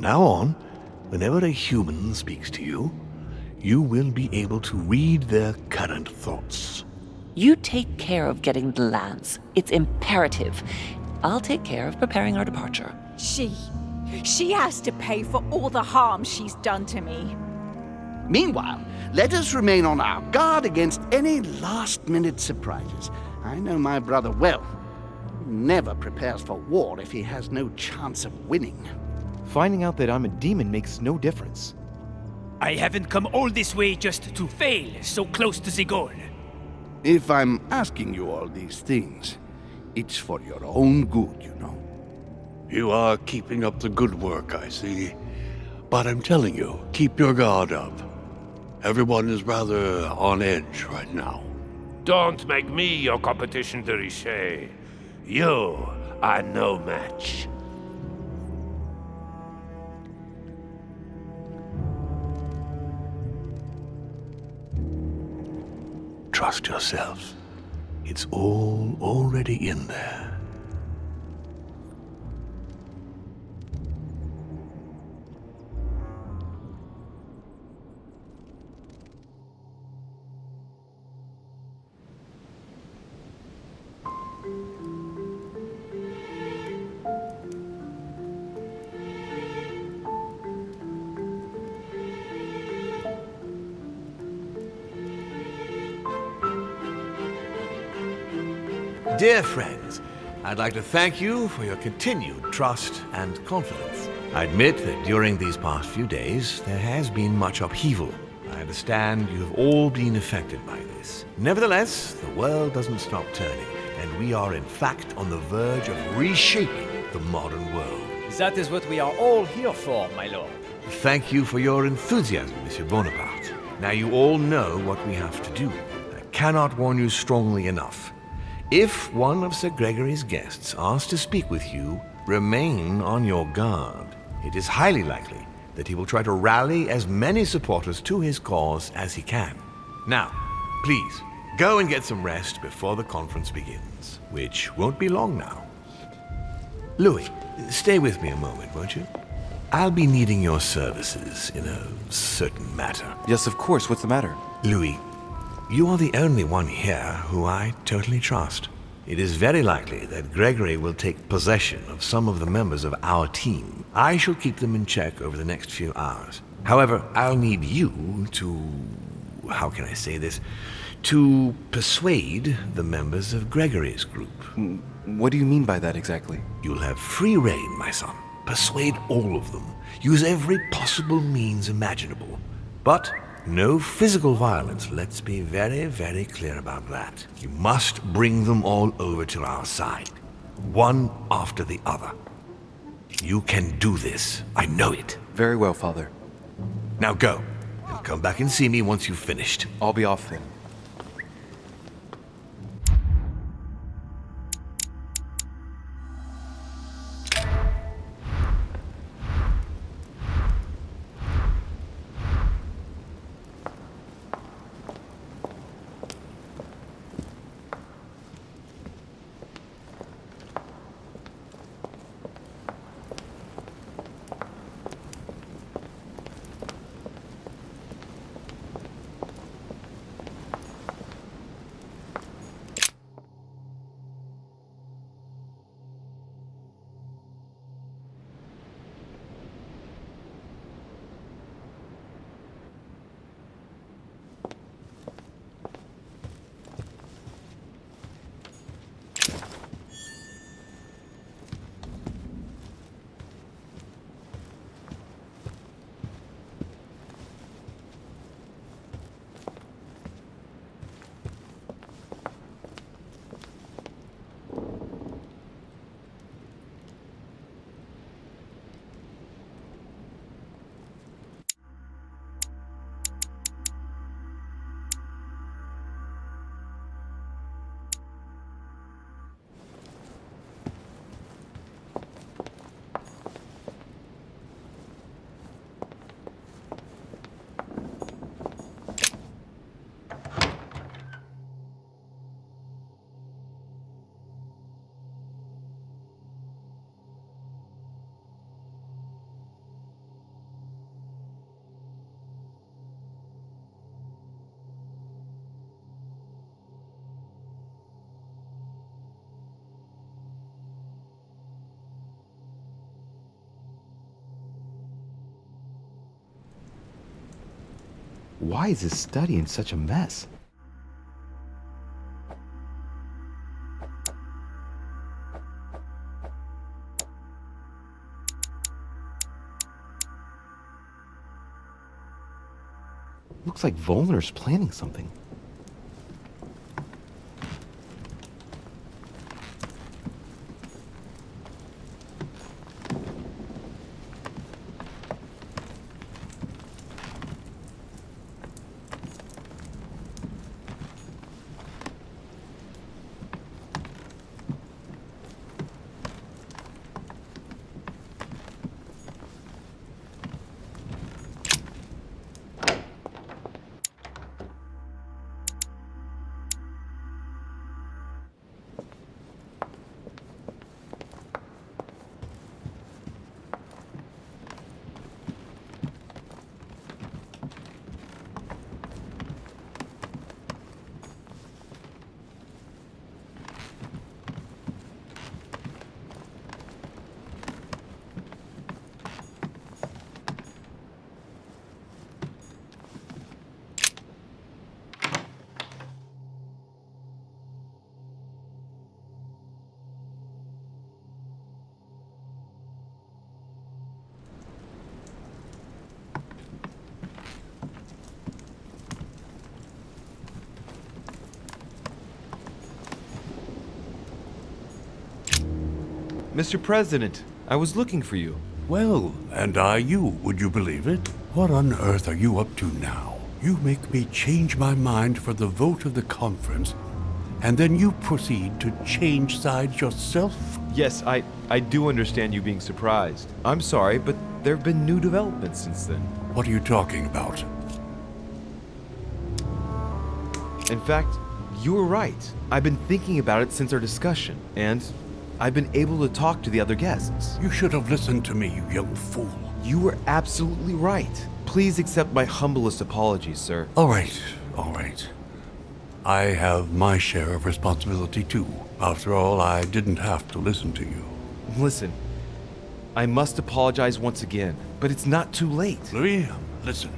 now on, whenever a human speaks to you, you will be able to read their current thoughts. You take care of getting the lands. It's imperative. I'll take care of preparing our departure. She has to pay for all the harm she's done to me. Meanwhile, let us remain on our guard against any last-minute surprises. I know my brother well. He never prepares for war if he has no chance of winning. Finding out that I'm a demon makes no difference. I haven't come all this way just to fail so close to the goal. If I'm asking you all these things, it's for your own good, you know. You are keeping up the good work, I see. But I'm telling you, keep your guard up. Everyone is rather on edge right now. Don't make me your competition, de Richet. You are no match. Trust yourself. It's all already in there. Dear friends, I'd like to thank you for your continued trust and confidence. I admit that during these past few days, there has been much upheaval. I understand you have all been affected by this. Nevertheless, the world doesn't stop turning, and we are in fact on the verge of reshaping the modern world. That is what we are all here for, my lord. Thank you for your enthusiasm, Monsieur Bonaparte. Now you all know what we have to do. I cannot warn you strongly enough. If one of Sir Gregory's guests asks to speak with you, remain on your guard. It is highly likely that he will try to rally as many supporters to his cause as he can. Now, please, go and get some rest before the conference begins, which won't be long now. Louis, stay with me a moment, won't you? I'll be needing your services in a certain matter. Yes, of course. What's the matter? Louis, you are the only one here who I totally trust. It is very likely that Gregory will take possession of some of the members of our team. I shall keep them in check over the next few hours. However, I'll need you to... how can I say this? To persuade the members of Gregory's group. What do you mean by that exactly? You'll have free rein, my son. Persuade all of them. Use every possible means imaginable. But no physical violence, let's be very, very clear about that. You must bring them all over to our side, one after the other. You can do this, I know it. Very well, Father. Now go, and come back and see me once you've finished. I'll be off then. Why is his study in such a mess? Looks like Volner's planning something. Mr. President, I was looking for you. Well, and I you, would you believe it? What on earth are you up to now? You make me change my mind for the vote of the conference, and then you proceed to change sides yourself? Yes, I do understand you being surprised. I'm sorry, but there have been new developments since then. What are you talking about? In fact, you were right. I've been thinking about it since our discussion, and I've been able to talk to the other guests. You should have listened to me, you young fool. You were absolutely right. Please accept my humblest apologies, sir. All right. I have my share of responsibility too. After all, I didn't have to listen to you. Listen, I must apologize once again, but it's not too late. Louis, listen.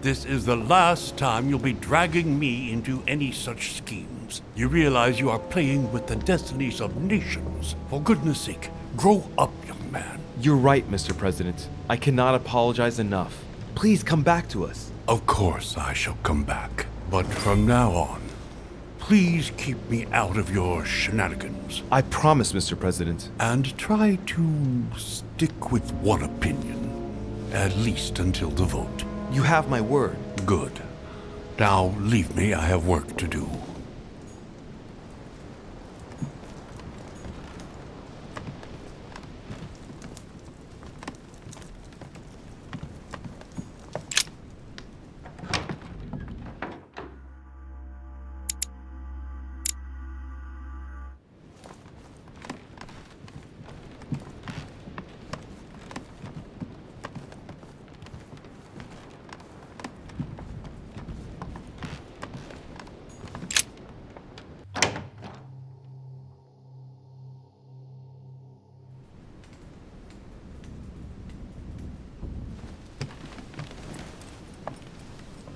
This is the last time you'll be dragging me into any such schemes. You realize you are playing with the destinies of nations. For goodness sake, grow up, young man. You're right, Mr. President. I cannot apologize enough. Please come back to us. Of course I shall come back. But from now on, please keep me out of your shenanigans. I promise, Mr. President. And try to stick with one opinion, at least until the vote. You have my word. Good. Now leave me, I have work to do.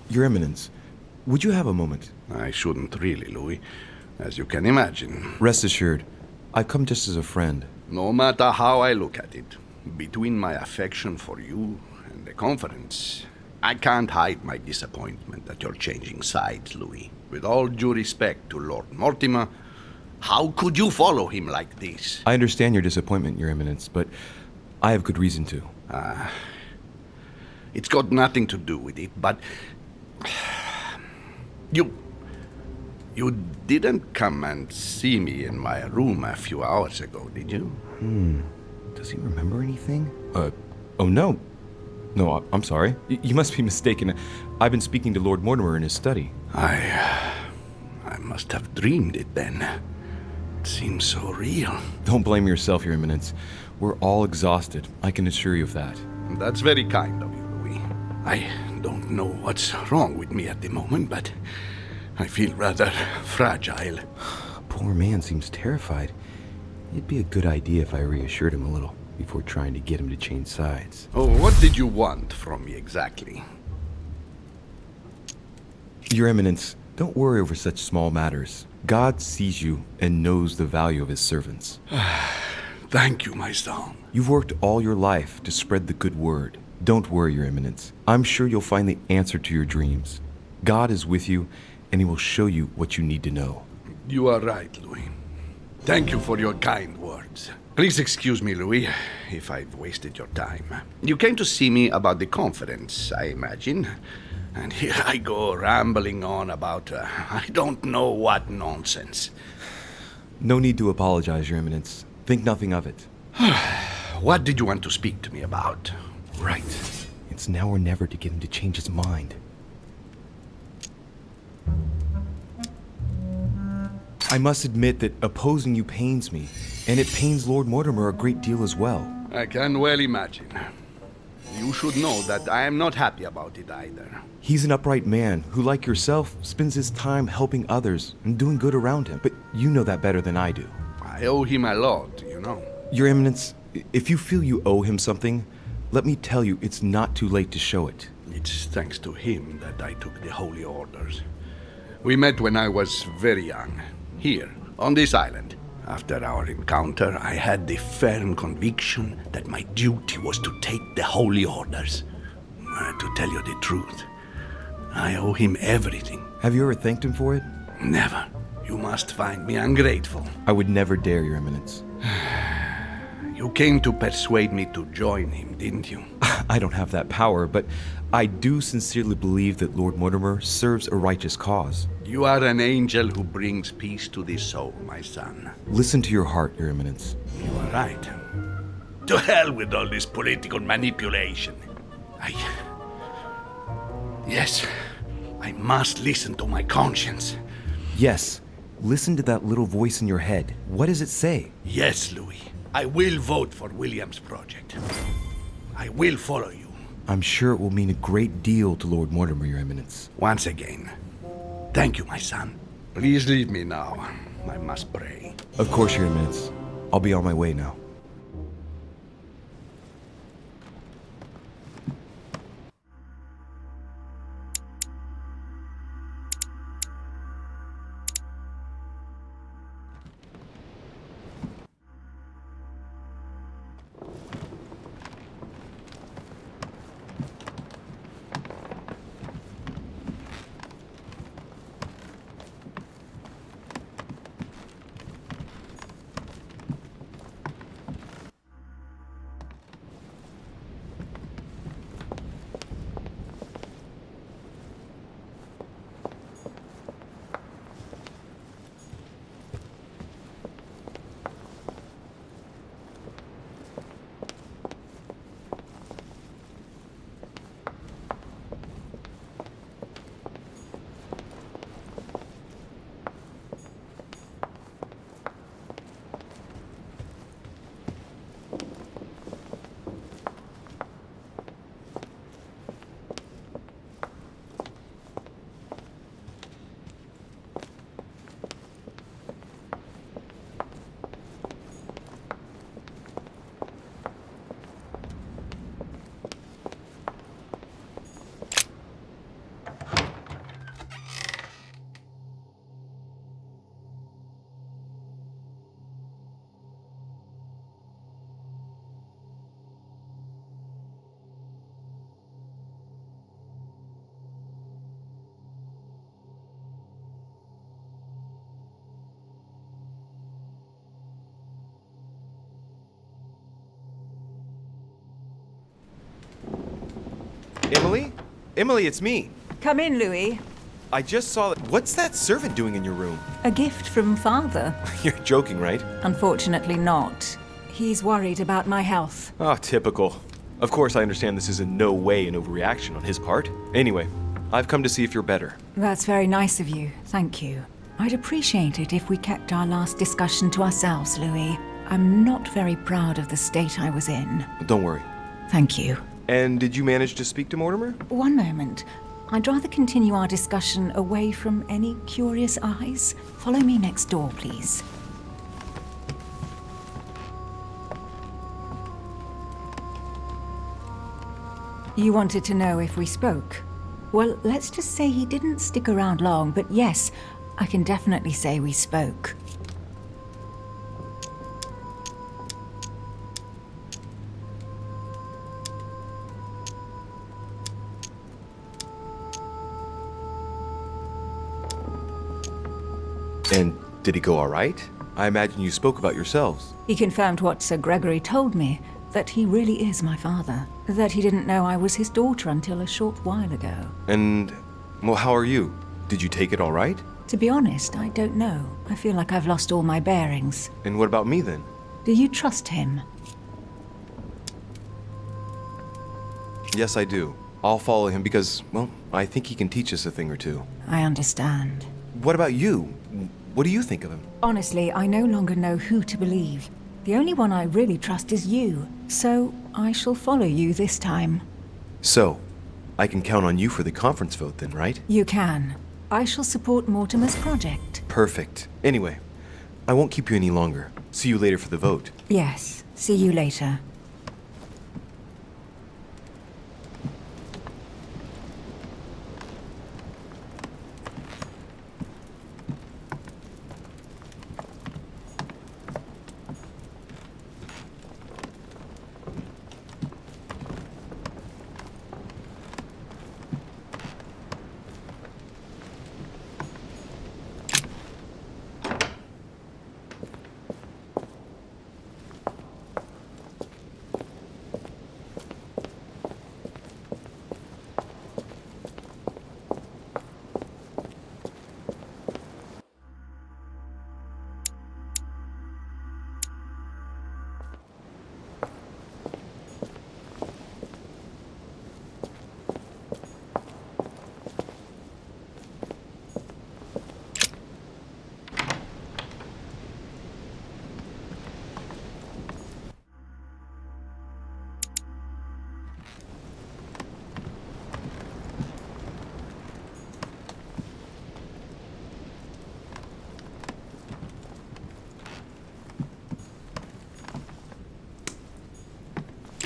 Your Eminence, would you have a moment? I shouldn't really, Louis, as you can imagine. Rest assured, I've come just as a friend. No matter how I look at it, between my affection for you and the conference, I can't hide my disappointment that you're changing sides, Louis. With all due respect to Lord Mortimer, how could you follow him like this? I understand your disappointment, Your Eminence, but I have good reason to. It's got nothing to do with it, but You didn't come and see me in my room a few hours ago, did you? Does he remember anything? Oh no. No, I'm sorry. You must be mistaken. I've been speaking to Lord Mortimer in his study. I must have dreamed it then. It seems so real. Don't blame yourself, Your Eminence. We're all exhausted. I can assure you of that. That's very kind of you, Louis. I don't know what's wrong with me at the moment, but I feel rather fragile. Poor man seems terrified. It'd be a good idea if I reassured him a little before trying to get him to change sides. Oh, what did you want from me exactly? Your Eminence, don't worry over such small matters. God sees you and knows the value of his servants. Thank you, my son. You've worked all your life to spread the good word. Don't worry, Your Eminence. I'm sure you'll find the answer to your dreams. God is with you, and he will show you what you need to know. You are right, Louis. Thank you for your kind words. Please excuse me, Louis, if I've wasted your time. You came to see me about the conference, I imagine. And here I go rambling on about I don't know what nonsense. No need to apologize, Your Eminence. Think nothing of it. What did you want to speak to me about? Right. It's now or never to get him to change his mind. I must admit that opposing you pains me, and it pains Lord Mortimer a great deal as well. I can well imagine. You should know that I am not happy about it either. He's an upright man who, like yourself, spends his time helping others and doing good around him. But you know that better than I do. I owe him a lot, you know. Your Eminence, if you feel you owe him something, let me tell you it's not too late to show it. It's thanks to him that I took the Holy Orders. We met when I was very young, here, on this island. After our encounter, I had the firm conviction that my duty was to take the Holy Orders. To tell you the truth, I owe him everything. Have you ever thanked him for it? Never. You must find me ungrateful. I would never dare, Your Eminence. You came to persuade me to join him, didn't you? I don't have that power, but I do sincerely believe that Lord Mortimer serves a righteous cause. You are an angel who brings peace to the soul, my son. Listen to your heart, Your Eminence. You are right. To hell with all this political manipulation. Yes, I must listen to my conscience. Yes, listen to that little voice in your head. What does it say? Yes, Louis. I will vote for William's project. I will follow you. I'm sure it will mean a great deal to Lord Mortimer, Your Eminence. Once again, thank you, my son. Please leave me now. I must pray. Of course, Your Eminence. I'll be on my way now. Emily? Emily, it's me. Come in, Louis. I just saw that. What's that servant doing in your room? A gift from Father. You're joking, right? Unfortunately not. He's worried about my health. Oh, typical. Of course, I understand this is in no way an overreaction on his part. Anyway, I've come to see if you're better. That's very nice of you. Thank you. I'd appreciate it if we kept our last discussion to ourselves, Louis. I'm not very proud of the state I was in. Don't worry. Thank you. And did you manage to speak to Mortimer? One moment. I'd rather continue our discussion away from any curious eyes. Follow me next door, please. You wanted to know if we spoke? Well, let's just say he didn't stick around long, but yes, I can definitely say we spoke. And did he go all right? I imagine you spoke about yourselves. He confirmed what Sir Gregory told me, that he really is my father. That he didn't know I was his daughter until a short while ago. And, well, how are you? Did you take it all right? To be honest, I don't know. I feel like I've lost all my bearings. And what about me then? Do you trust him? Yes, I do. I'll follow him because, well, I think he can teach us a thing or two. I understand. What about you? What do you think of him? Honestly, I no longer know who to believe. The only one I really trust is you, so I shall follow you this time. So, I can count on you for the conference vote then, right? You can. I shall support Mortimer's project. Perfect. Anyway, I won't keep you any longer. See you later for the vote. Yes, see you later.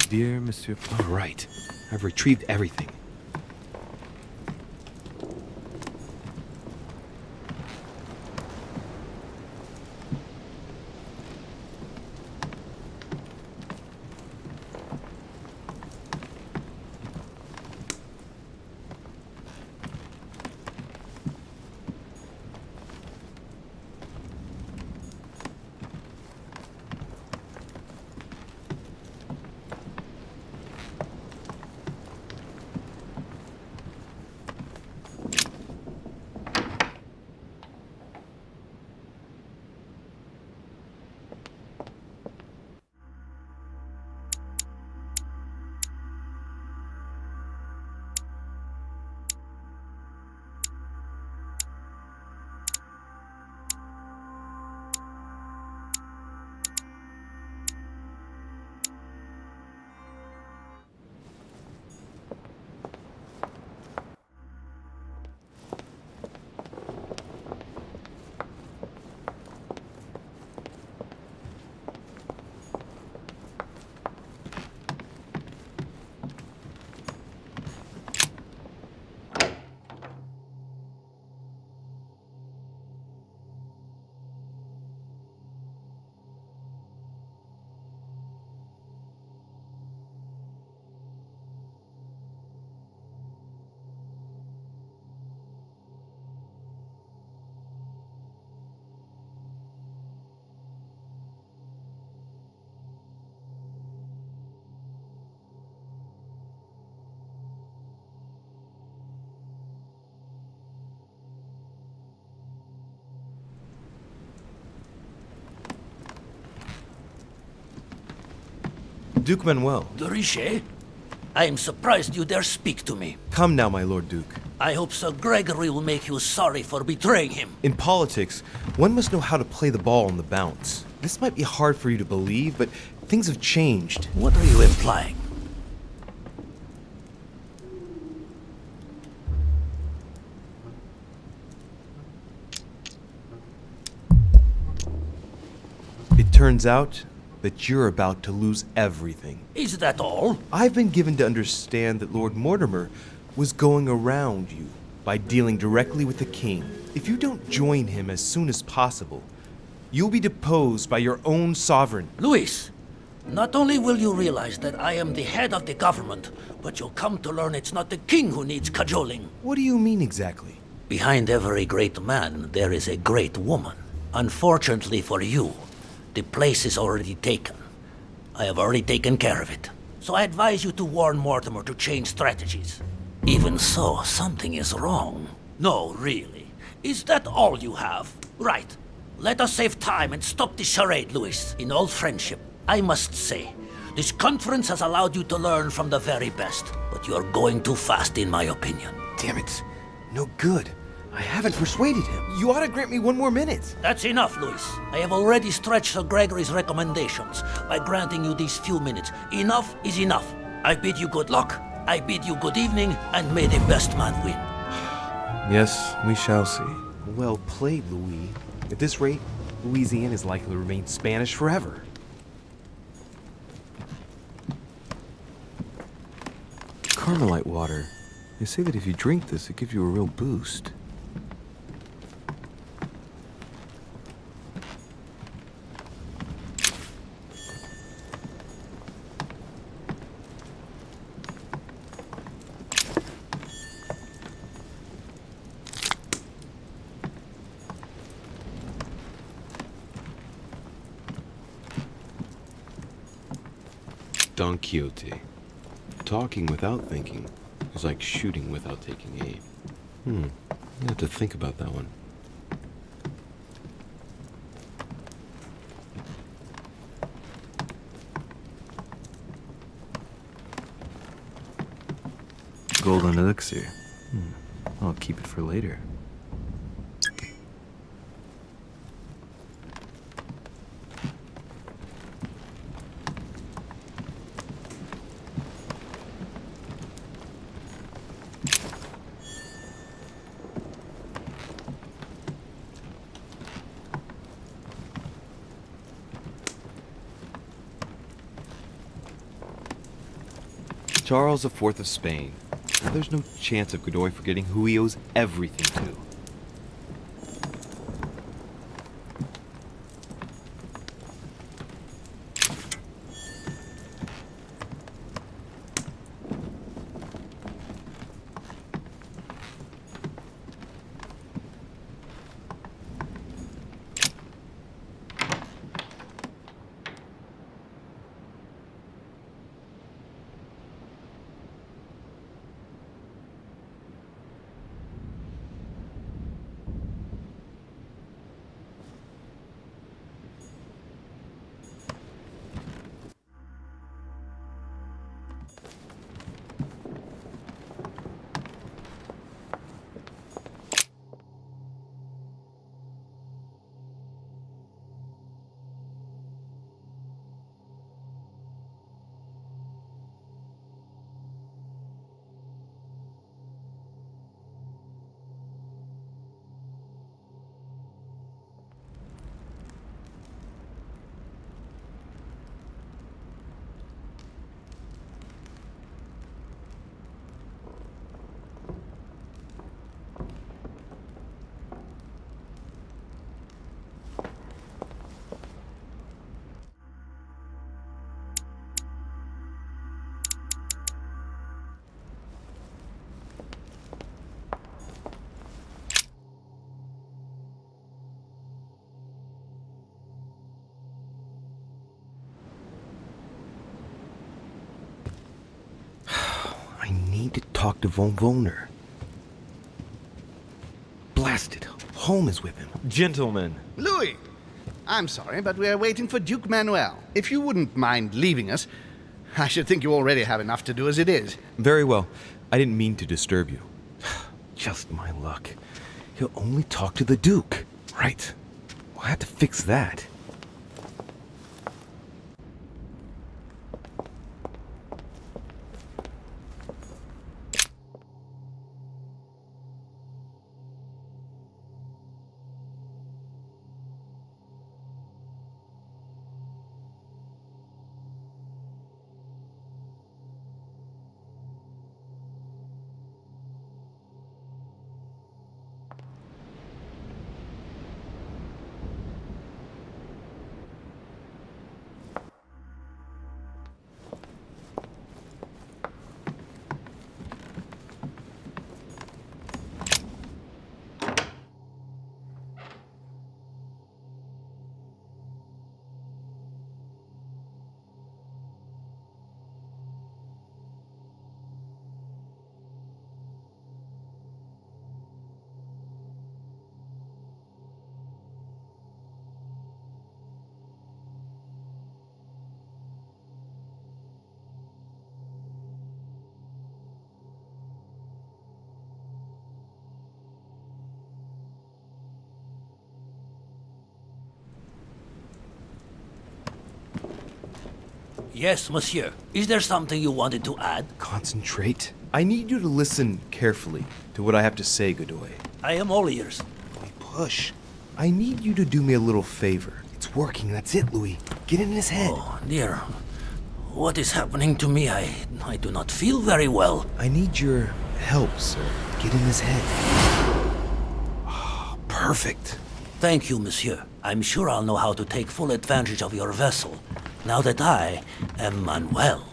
Dear Monsieur... All right. I've retrieved everything. Duke Manuel. De Richet? I am surprised you dare speak to me. Come now, my Lord Duke. I hope Sir Gregory will make you sorry for betraying him. In politics, one must know how to play the ball on the bounce. This might be hard for you to believe, but things have changed. What are you implying? It turns out that you're about to lose everything. Is that all? I've been given to understand that Lord Mortimer was going around you by dealing directly with the king. If you don't join him as soon as possible, you'll be deposed by your own sovereign. Luis, not only will you realize that I am the head of the government, but you'll come to learn it's not the king who needs cajoling. What do you mean exactly? Behind every great man, there is a great woman. Unfortunately for you, the place is already taken. I have already taken care of it. So I advise you to warn Mortimer to change strategies. Even so, something is wrong. No, really. Is that all you have? Right. Let us save time and stop this charade, Luis. In all friendship, I must say, this conference has allowed you to learn from the very best, but you are going too fast in my opinion. Damn it. No good. I haven't persuaded him. You ought to grant me one more minute. That's enough, Luis. I have already stretched Sir Gregory's recommendations by granting you these few minutes. Enough is enough. I bid you good luck. I bid you good evening, and may the best man win. Yes, we shall see. Well played, Louis. At this rate, Louisiana is likely to remain Spanish forever. Carmelite water. They say that if you drink this, it gives you a real boost. Don Quixote. Talking without thinking is like shooting without taking aim. I have to think about that one. Golden elixir. I'll keep it for later. Charles IV of Spain. Now, there's no chance of Godoy forgetting who he owes everything to. To talk to Von Wohner. Blast it. Holmes is with him. Gentlemen. Louis! I'm sorry, but we're waiting for Duke Manuel. If you wouldn't mind leaving us, I should think you already have enough to do as it is. Very well. I didn't mean to disturb you. Just my luck. He'll only talk to the Duke. Right. We'll have to fix that. Yes, monsieur. Is there something you wanted to add? Concentrate. I need you to listen carefully to what I have to say, Godoy. I am all ears. Louis, push. I need you to do me a little favor. It's working, that's it, Louis. Get in his head. Oh, dear. What is happening to me? I do not feel very well. I need your help, sir. Get in his head. Oh, perfect. Thank you, monsieur. I'm sure I'll know how to take full advantage of your vessel, now that I am unwell.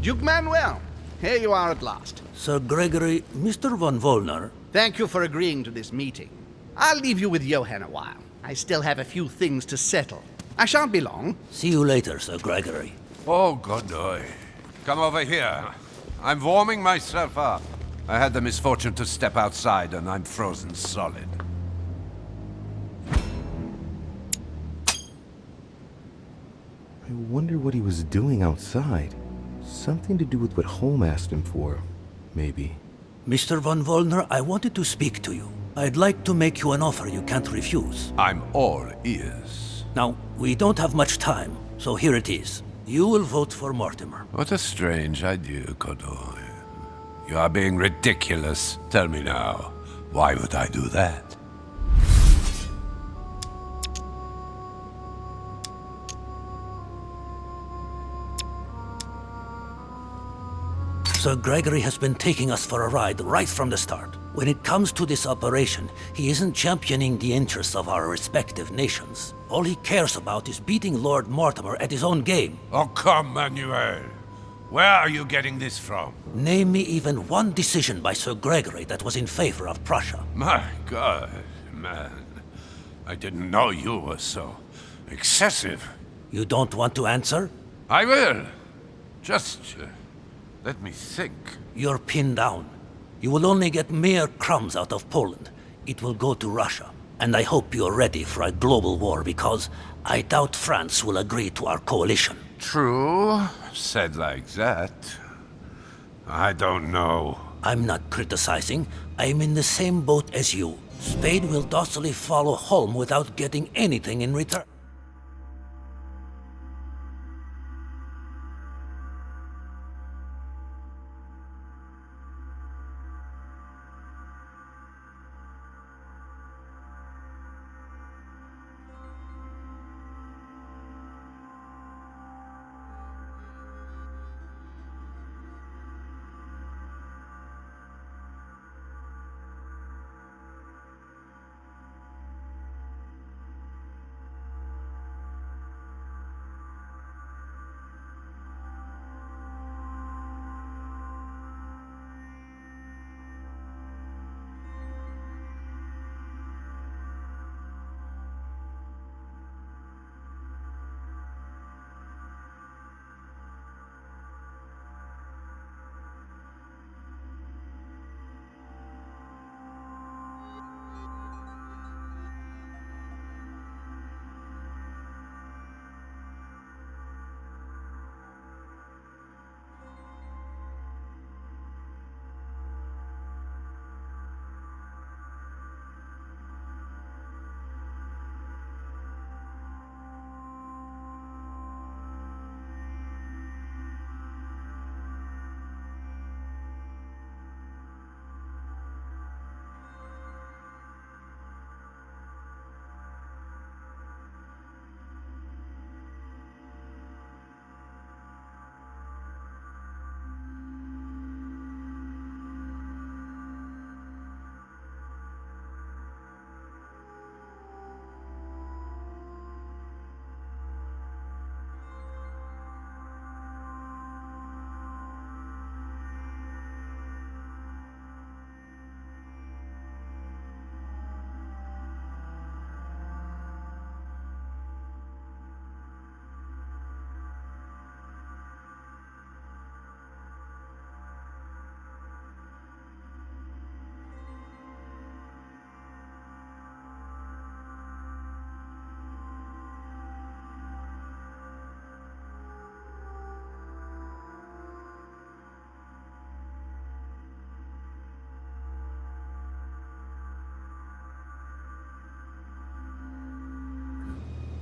Duke Manuel, here you are at last. Sir Gregory, Mr. von Wollner. Thank you for agreeing to this meeting. I'll leave you with Johann a while. I still have a few things to settle. I shan't be long. See you later, Sir Gregory. Oh, Godoy. Come over here. I'm warming myself up. I had the misfortune to step outside and I'm frozen solid. I wonder what he was doing outside. Something to do with what Holm asked him for, maybe. Mr. von Wollner, I wanted to speak to you. I'd like to make you an offer you can't refuse. I'm all ears. Now, we don't have much time, so here it is. You will vote for Mortimer. What a strange idea, Godoy. You are being ridiculous. Tell me now, why would I do that? Sir Gregory has been taking us for a ride right from the start. When it comes to this operation, he isn't championing the interests of our respective nations. All he cares about is beating Lord Mortimer at his own game. Oh, come, Manuel. Where are you getting this from? Name me even one decision by Sir Gregory that was in favor of Prussia. My God, man. I didn't know you were so excessive. You don't want to answer? I will. Just let me think. You're pinned down. You will only get mere crumbs out of Poland. It will go to Russia. And I hope you're ready for a global war because I doubt France will agree to our coalition. True. Said like that. I don't know. I'm not criticizing. I'm in the same boat as you. Spain will docilely follow Holm without getting anything in return.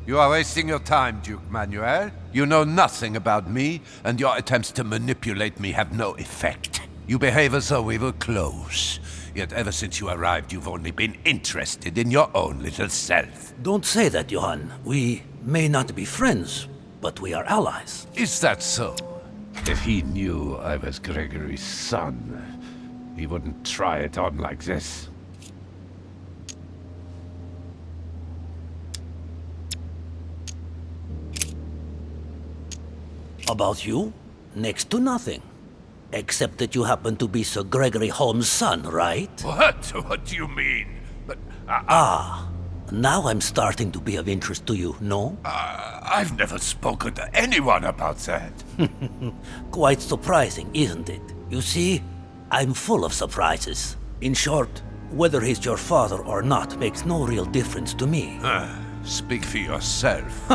You are wasting your time, Duke Manuel. You know nothing about me, and your attempts to manipulate me have no effect. You behave as though we were close. Yet ever since you arrived, you've only been interested in your own little self. Don't say that, Johann. We may not be friends, but we are allies. Is that so? If he knew I was Gregory's son, he wouldn't try it on like this. About you? Next to nothing. Except that you happen to be Sir Gregory Holmes' son, right? What? What do you mean? But Now I'm starting to be of interest to you, no? I've never spoken to anyone about that. Quite surprising, isn't it? You see, I'm full of surprises. In short, whether he's your father or not makes no real difference to me. Speak for yourself.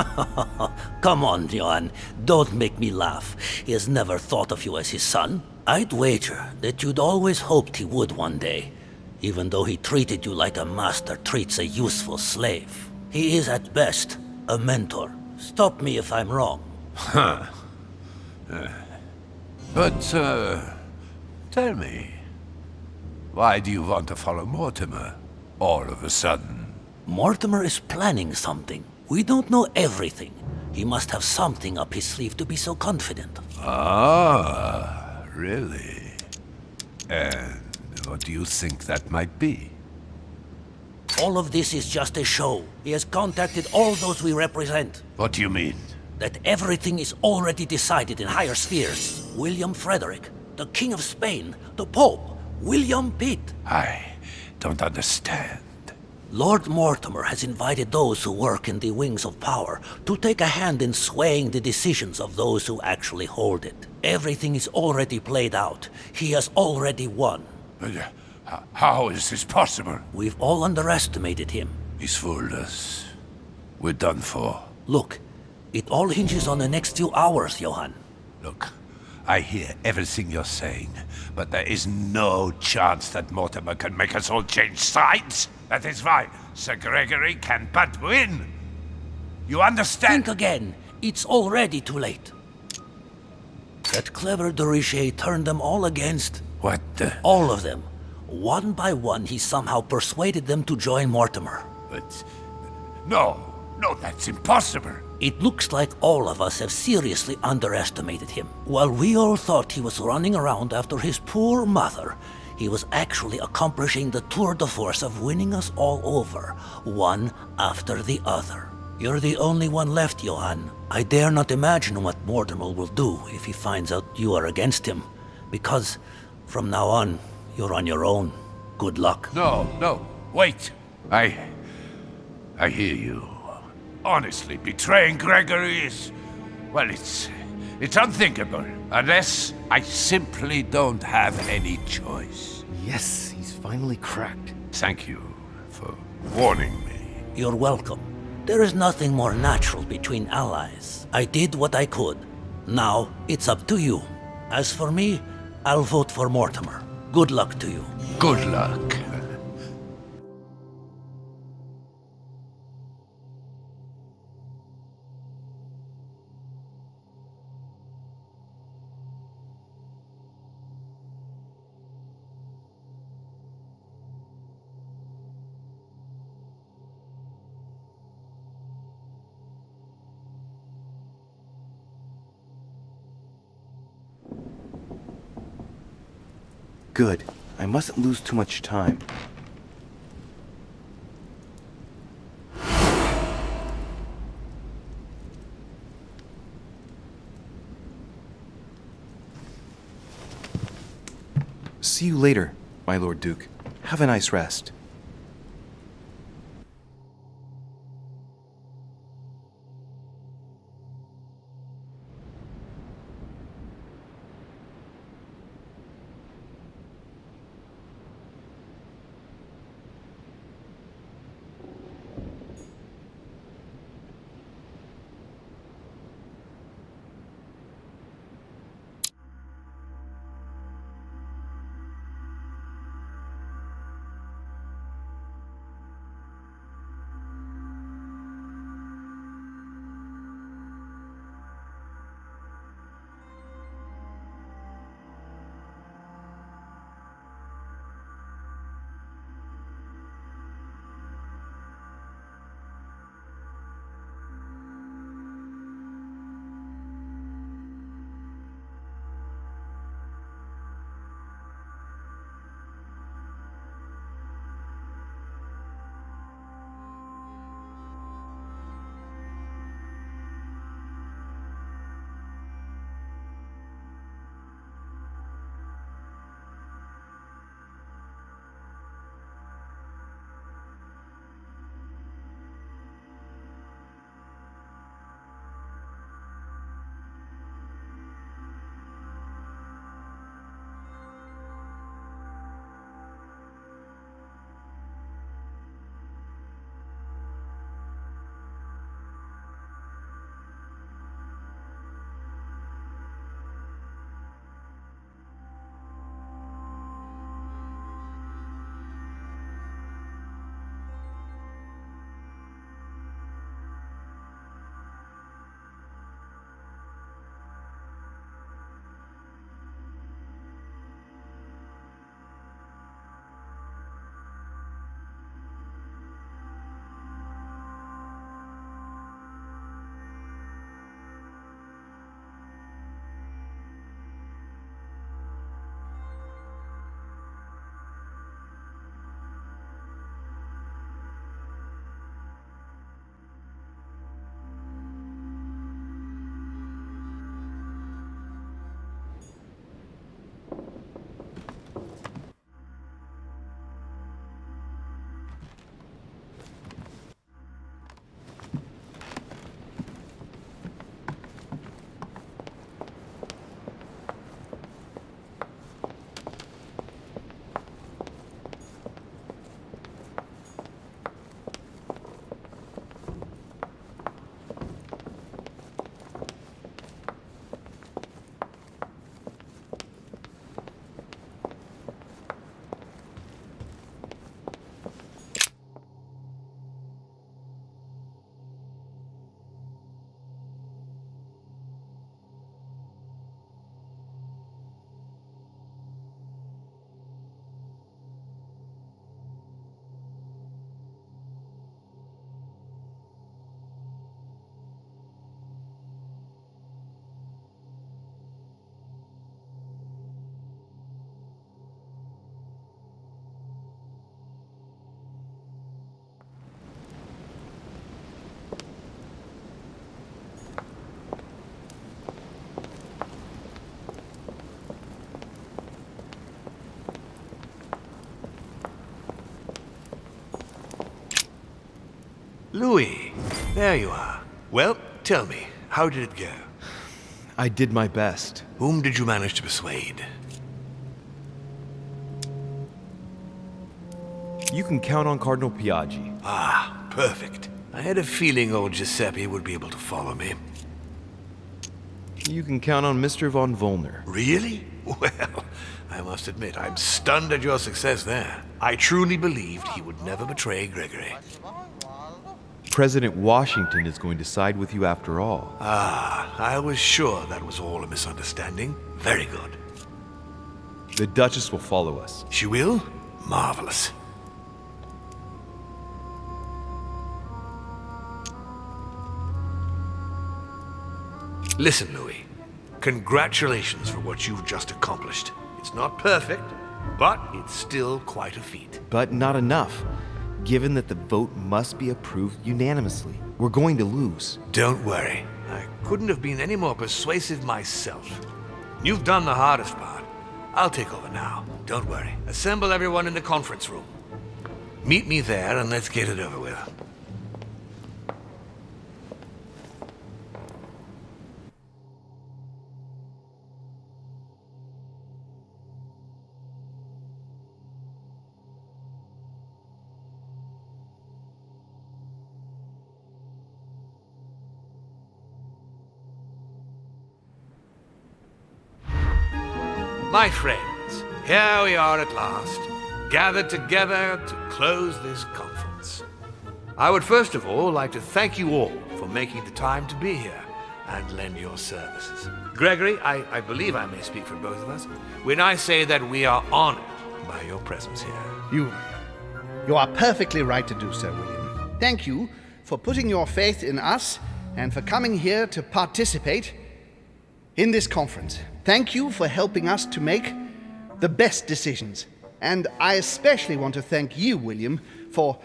Come on, Johann. Don't make me laugh. He has never thought of you as his son. I'd wager that you'd always hoped he would one day, even though he treated you like a master treats a useful slave. He is at best a mentor. Stop me if I'm wrong. But, tell me, why do you want to follow Mortimer all of a sudden? Mortimer is planning something. We don't know everything. He must have something up his sleeve to be so confident. Ah, really? And what do you think that might be? All of this is just a show. He has contacted all those we represent. What do you mean? That everything is already decided in higher spheres. William Frederick, the King of Spain, the Pope, William Pitt. I don't understand. Lord Mortimer has invited those who work in the wings of power to take a hand in swaying the decisions of those who actually hold it. Everything is already played out. He has already won. How is this possible? We've all underestimated him. He's fooled us. We're done for. Look, it all hinges on the next few hours, Johann. Look, I hear everything you're saying, but there is no chance that Mortimer can make us all change sides. That is why Sir Gregory can but win. You understand? Think again. It's already too late. That clever de Richet turned them all against... What the... All of them. One by one, he somehow persuaded them to join Mortimer. But... No, that's impossible. It looks like all of us have seriously underestimated him. While we all thought he was running around after his poor mother, he was actually accomplishing the tour de force of winning us all over, one after the other. You're the only one left, Johann. I dare not imagine what Mortimer will do if he finds out you are against him, because from now on, you're on your own. Good luck. No, wait. I hear you. Honestly, betraying Gregory is... well, it's unthinkable. Unless I simply don't have any choice. Yes, he's finally cracked. Thank you for warning me. You're welcome. There is nothing more natural between allies. I did what I could. Now, it's up to you. As for me, I'll vote for Mortimer. Good luck to you. Good luck. Good. I mustn't lose too much time. See you later, my Lord Duke. Have a nice rest. Louis, there you are. Well, tell me, how did it go? I did my best. Whom did you manage to persuade? You can count on Cardinal PEGI. Ah, perfect. I had a feeling old Giuseppe would be able to follow me. You can count on Mr. von Volner. Really? Well, I must admit, I'm stunned at your success there. I truly believed he would never betray Gregory. President Washington is going to side with you after all. Ah, I was sure that was all a misunderstanding. Very good. The Duchess will follow us. She will? Marvelous. Listen, Louis. Congratulations for what you've just accomplished. It's not perfect, but it's still quite a feat. But not enough, given that the vote must be approved unanimously. We're going to lose. Don't worry. I couldn't have been any more persuasive myself. You've done the hardest part. I'll take over now. Don't worry. Assemble everyone in the conference room. Meet me there and let's get it over with. My friends, here we are at last, gathered together to close this conference. I would first of all like to thank you all for making the time to be here and lend your services. Gregory, I believe I may speak for both of us when I say that we are honored by your presence here. You are perfectly right to do so, William. Thank you for putting your faith in us and for coming here to participate in this conference. Thank you for helping us to make the best decisions. And I especially want to thank you, William, for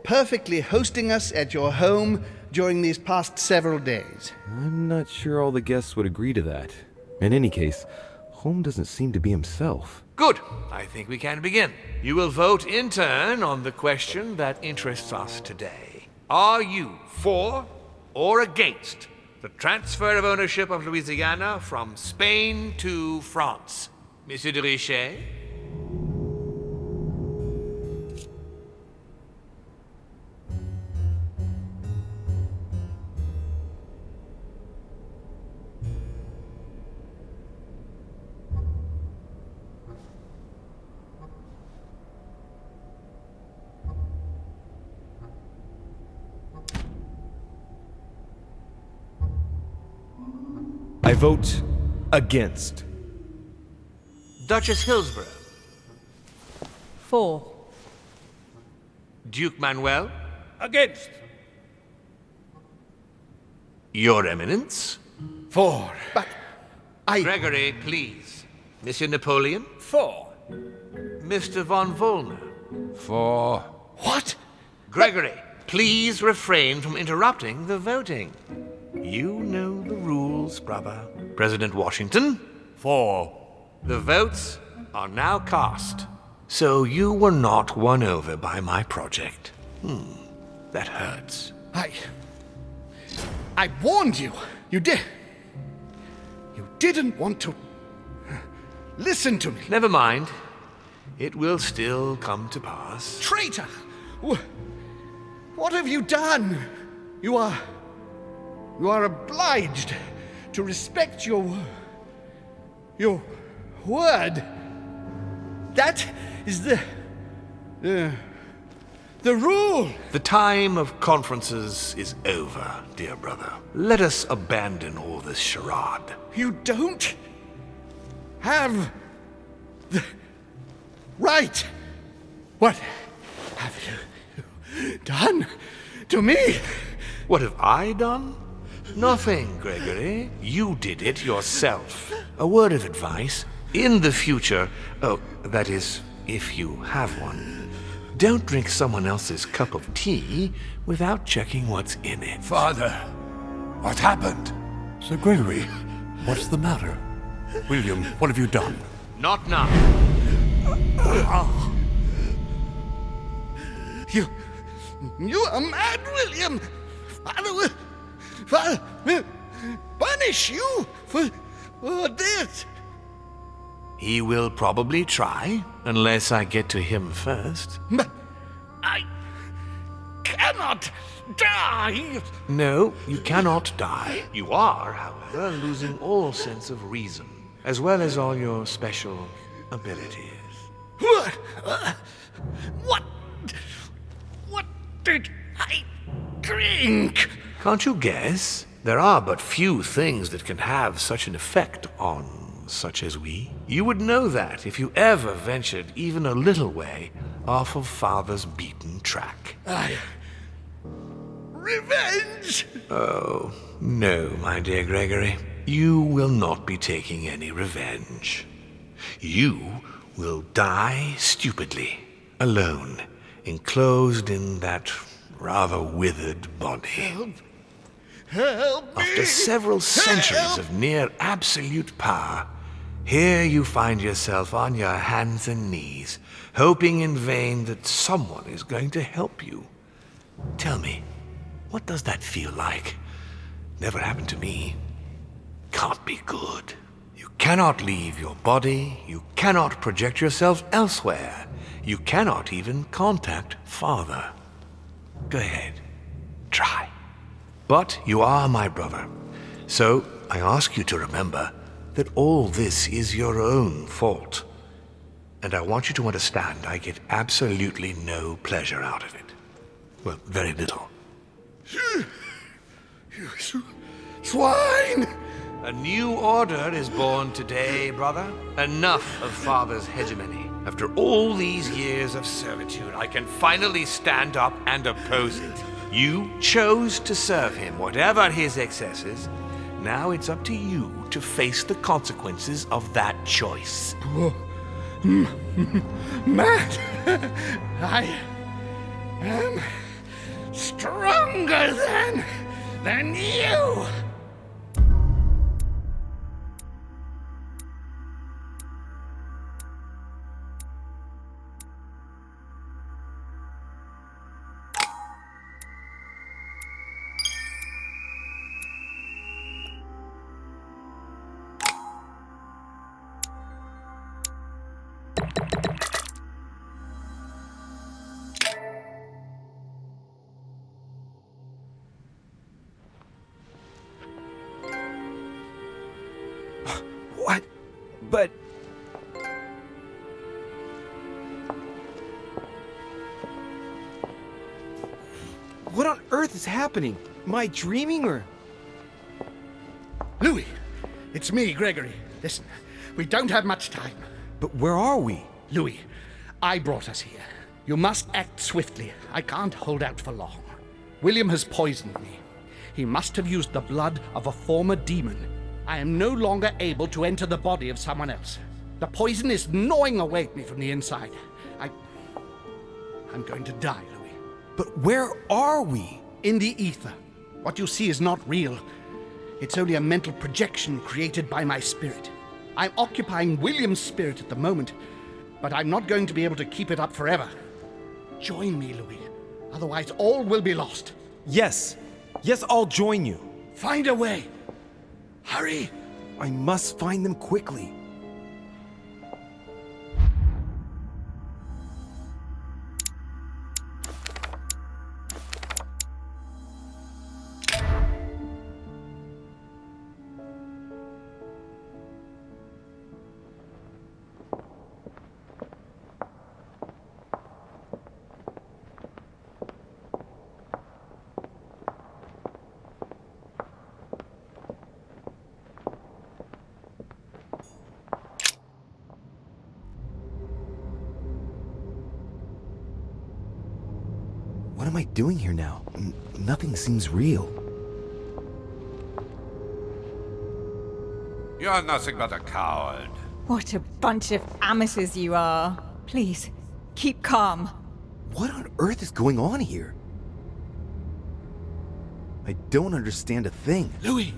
perfectly hosting us at your home during these past several days. I'm not sure all the guests would agree to that. In any case, Holm doesn't seem to be himself. Good. I think we can begin. You will vote in turn on the question that interests us today. Are you for or against the transfer of ownership of Louisiana from Spain to France? Monsieur de Richet? I vote against. Duchess Hillsborough? For. Duke Manuel? Against. Your Eminence? For. But Gregory, please. Monsieur Napoleon? For. Mr. von Volner? For. What? Gregory, please refrain from interrupting the voting. You know the rules, brother. President Washington? For. The votes are now cast. So you were not won over by my project. That hurts. I warned you. You did. You didn't want to listen to me. Never mind. It will still come to pass. Traitor! What have you done? You are obliged to respect your word. That is the rule. The time of conferences is over, dear brother. Let us abandon all this charade. You don't have the right. What have you done to me? What have I done? Nothing, Gregory. You did it yourself. A word of advice. In the future, that is, if you have one, don't drink someone else's cup of tea without checking what's in it. Father, what happened? Sir Gregory, what's the matter? William, what have you done? Not now. You are mad, William! Father will punish you for this! He will probably try, unless I get to him first. But I cannot die! No, you cannot die. You are, however, losing all sense of reason, as well as all your special abilities. What did I drink? Can't you guess? There are but few things that can have such an effect on such as we. You would know that if you ever ventured even a little way off of Father's beaten track. Revenge! Oh, no, my dear Gregory. You will not be taking any revenge. You will die stupidly, alone, enclosed in that rather withered body. Help me! After several centuries of near absolute power, here you find yourself on your hands and knees, hoping in vain that someone is going to help you. Tell me, what does that feel like? Never happened to me. Can't be good. You cannot leave your body, you cannot project yourself elsewhere, you cannot even contact Father. Go ahead, try. But you are my brother, so I ask you to remember that all this is your own fault. And I want you to understand I get absolutely no pleasure out of it. Well, very little. You swine! A new order is born today, brother. Enough of Father's hegemony. After all these years of servitude, I can finally stand up and oppose it. You chose to serve him, whatever his excesses. Now it's up to you to face the consequences of that choice. Matt, I am stronger than you! What? But... What on earth is happening? Am I dreaming or... Louis, it's me, Gregory. Listen, we don't have much time. But where are we? Louis, I brought us here. You must act swiftly. I can't hold out for long. William has poisoned me. He must have used the blood of a former demon. I am no longer able to enter the body of someone else. The poison is gnawing away at me from the inside. I'm going to die, Louis. But where are we? In the ether. What you see is not real. It's only a mental projection created by my spirit. I'm occupying William's spirit at the moment, but I'm not going to be able to keep it up forever. Join me, Louis. Otherwise, all will be lost. Yes. Yes, I'll join you. Find a way. Hurry! I must find them quickly. What am I doing here now? Nothing seems real. You're nothing but a coward. What a bunch of amateurs you are. Please, keep calm. What on earth is going on here? I don't understand a thing. Louis,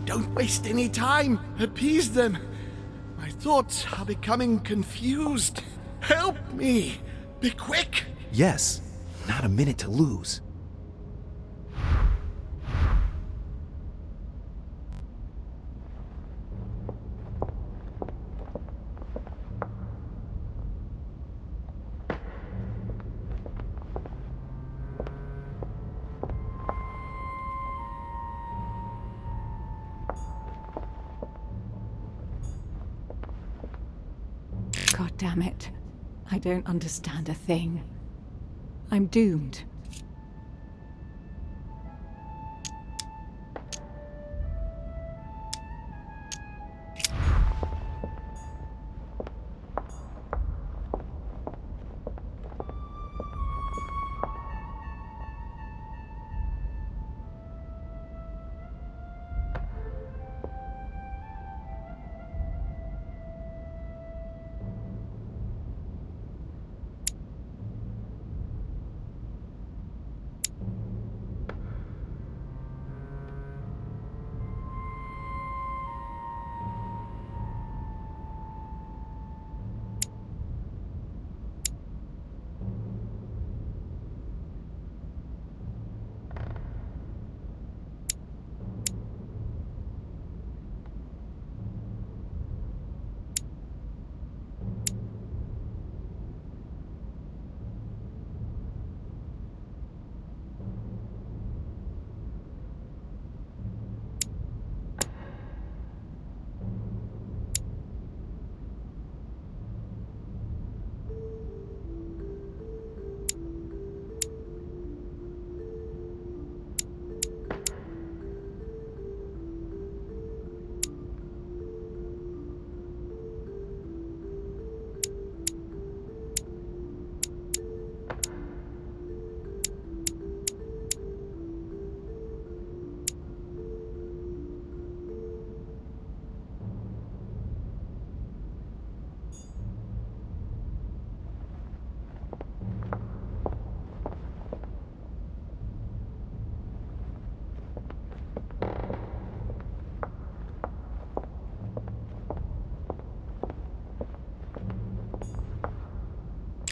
don't waste any time. Appease them. My thoughts are becoming confused. Help me. Be quick. Yes, Not a minute to lose. God damn it. I don't understand a thing. I'm doomed.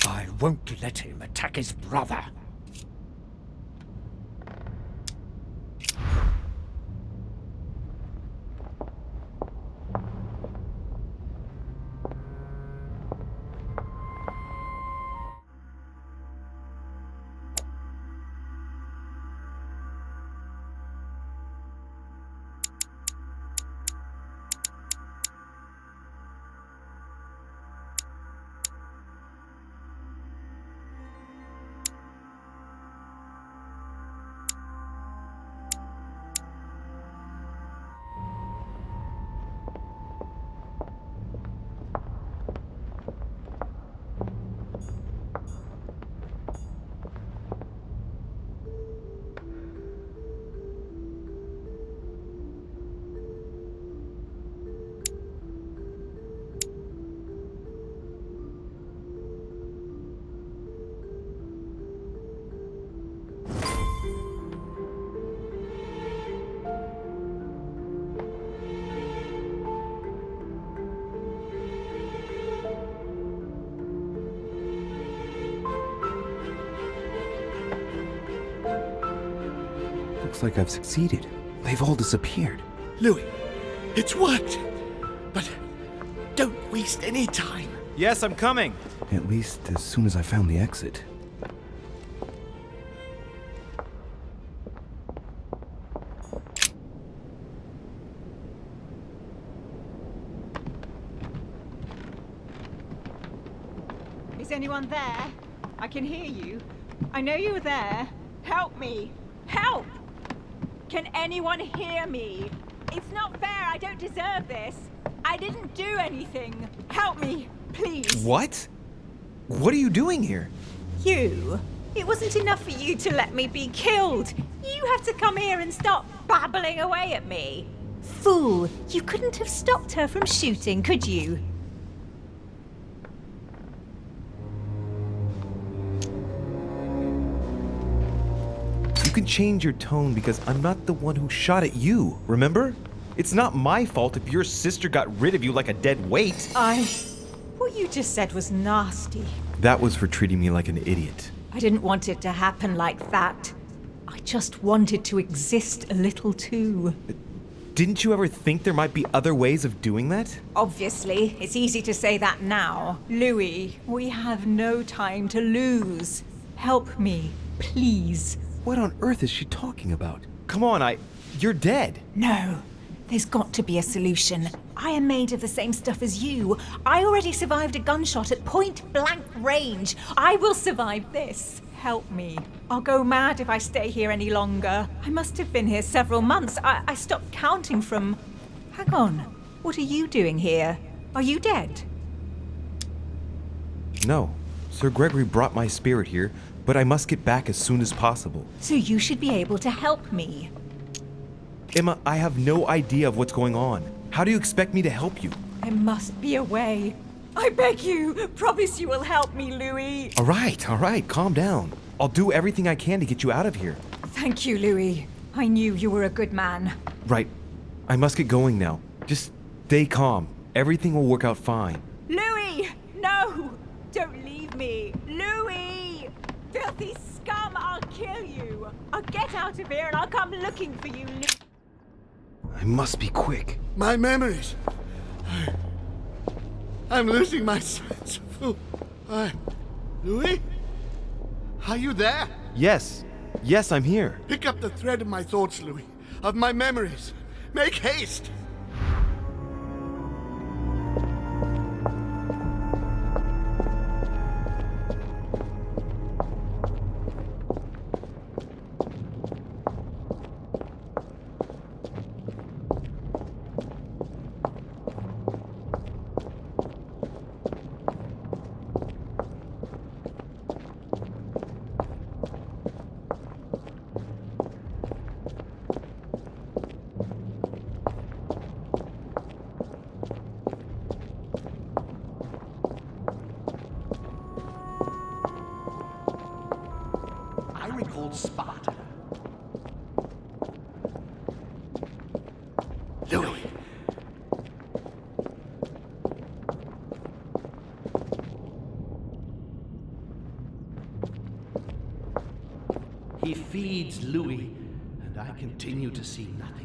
I won't let him attack his brother. Looks like I've succeeded. They've all disappeared. Louis, it's worked. But don't waste any time. Yes, I'm coming. At least as soon as I found the exit. Is anyone there? I can hear you. I know you were there. Help me! Help! Can anyone hear me? It's not fair. I don't deserve this. I didn't do anything. Help me, please. What? What are you doing here? You? It wasn't enough for you to let me be killed. You have to come here and stop babbling away at me. Fool, you couldn't have stopped her from shooting, could you? You can change your tone because I'm not the one who shot at you, remember? It's not my fault if your sister got rid of you like a dead weight. What you just said was nasty. That was for treating me like an idiot. I didn't want it to happen like that. I just wanted to exist a little too. Didn't you ever think there might be other ways of doing that? Obviously, it's easy to say that now. Louis, we have no time to lose. Help me, please. What on earth is she talking about? Come on, you're dead. No, there's got to be a solution. I am made of the same stuff as you. I already survived a gunshot at point-blank range. I will survive this. Help me. I'll go mad if I stay here any longer. I must have been here several months. I stopped counting from... Hang on. What are you doing here? Are you dead? No. Sir Gregory brought my spirit here, but I must get back as soon as possible. So you should be able to help me. Emma, I have no idea of what's going on. How do you expect me to help you? There must be a way. I beg you, promise you will help me, Louis. All right, calm down. I'll do everything I can to get you out of here. Thank you, Louis. I knew you were a good man. Right. I must get going now. Just stay calm. Everything will work out fine. Louis! No! Don't leave me! Louis! Filthy scum, I'll kill you! I'll get out of here and I'll come looking for you, Louis. I must be quick. My memories. I'm losing my sense of who. Louis? Are you there? Yes, I'm here. Pick up the thread of my thoughts, Louis. Of my memories. Make haste! Called Sparta. Louis. He feeds Louis, and I continue to see nothing.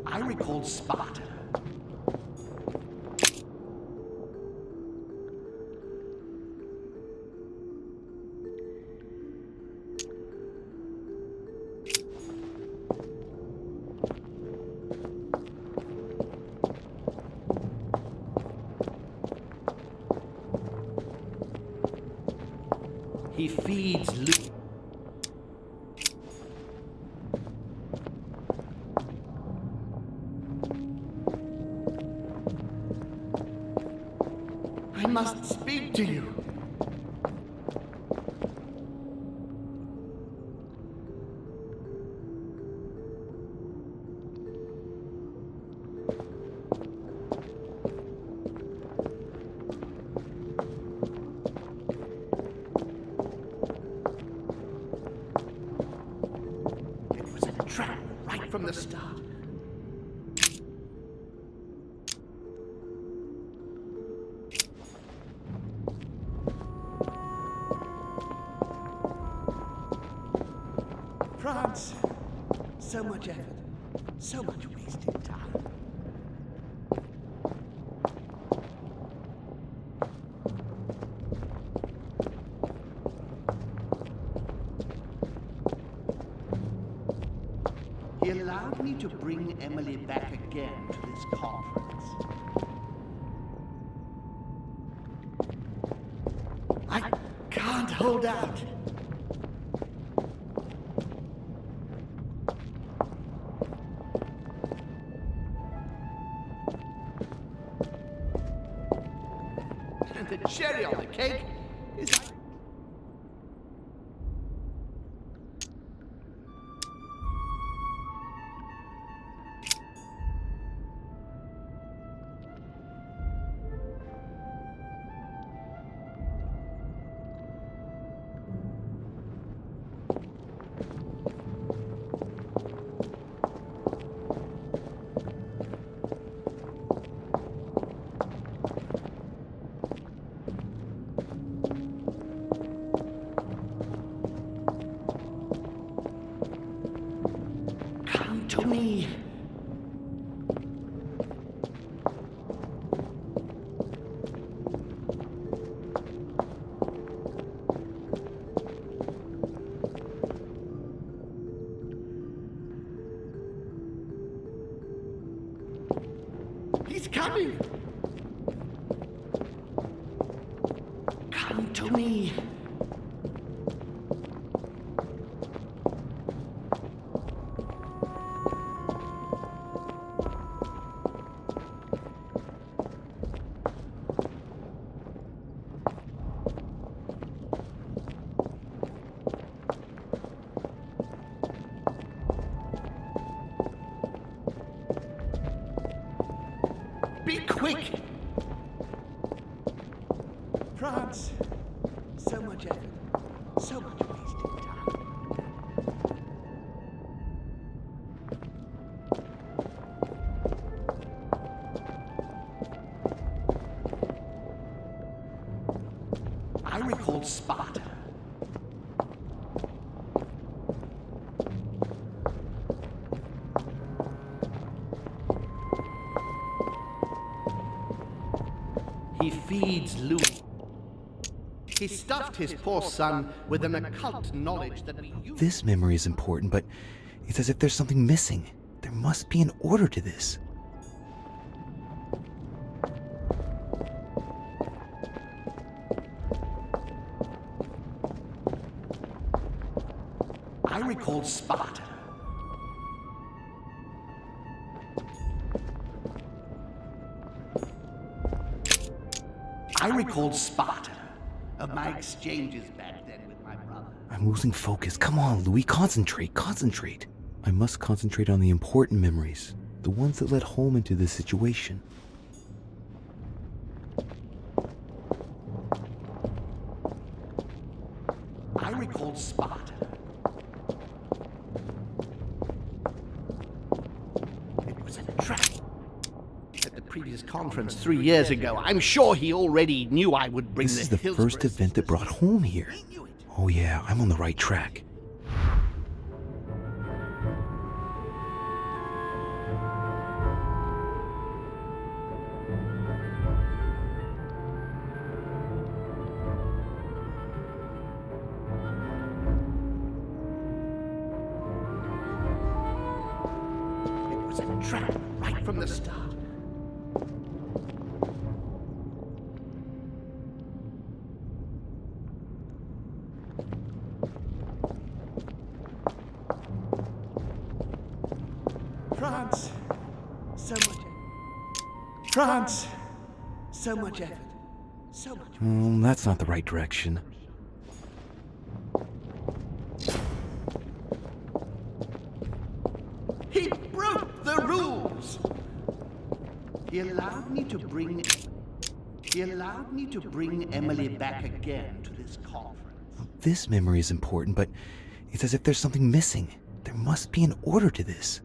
I recalled Sparta. He feeds Luke. I must speak to you. It was a trap right from the start. France. So much effort. So much wasted time. He allowed me to bring Emily back again to this conference. I can't hold out. And the cherry on the cake is... Show me. Be quick! France! So much effort. So much wasted time. I recall Sparta. He feeds Louis. He stuffed his poor son with an occult knowledge that we use. This memory is important, but it's as if there's something missing. There must be an order to this. I recall Sparta. I recalled Sparta, of my exchanges back then with my brother. I'm losing focus. Come on, Louis, concentrate, concentrate. I must concentrate on the important memories, the ones that led home into this situation. I recalled Sparta. It was a trap. At the previous conference 3 years ago, I'm sure he already knew I would bring This is the first event that brought home here. Oh yeah, I'm on the right track. It was a trap right from the start. France, so much effort. France, so much effort. So much. That's not the right direction. He broke the rules. He allowed me to bring Emily back again to this conference. This memory is important, but it's as if there's something missing. There must be an order to this.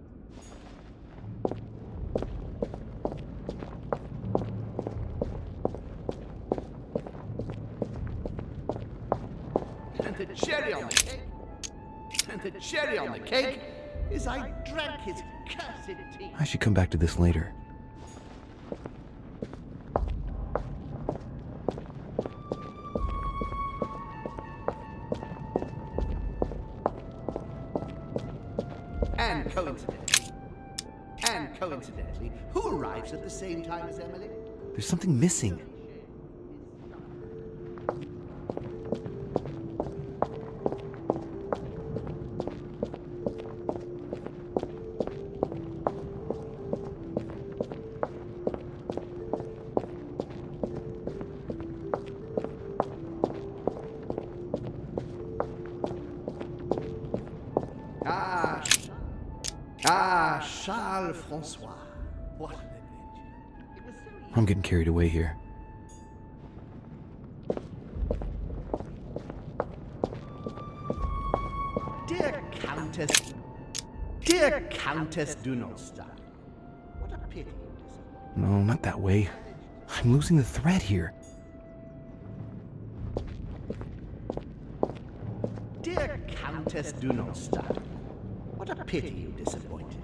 And the cherry on the cake. And the cherry on the cake is I drank his cursed tea. I should come back to this later. And coincidentally, who arrives at the same time as Emily? There's something missing. Charles Francois. What an adventure. It was so easy. I'm getting carried away here. Dear Countess Dunostar. What a pity. No, not that way. I'm losing the thread here. Dear Countess Dunostar. What a pity you disappointed me.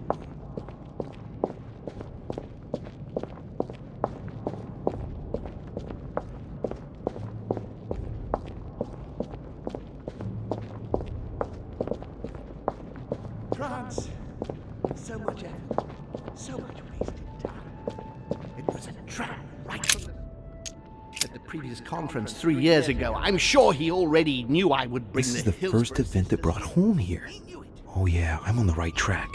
France, so much effort, so much wasted time. It was a trap right from the... at the previous conference 3 years ago. I'm sure he already knew I would bring This is the first event that brought home here. Oh yeah, I'm on the right track.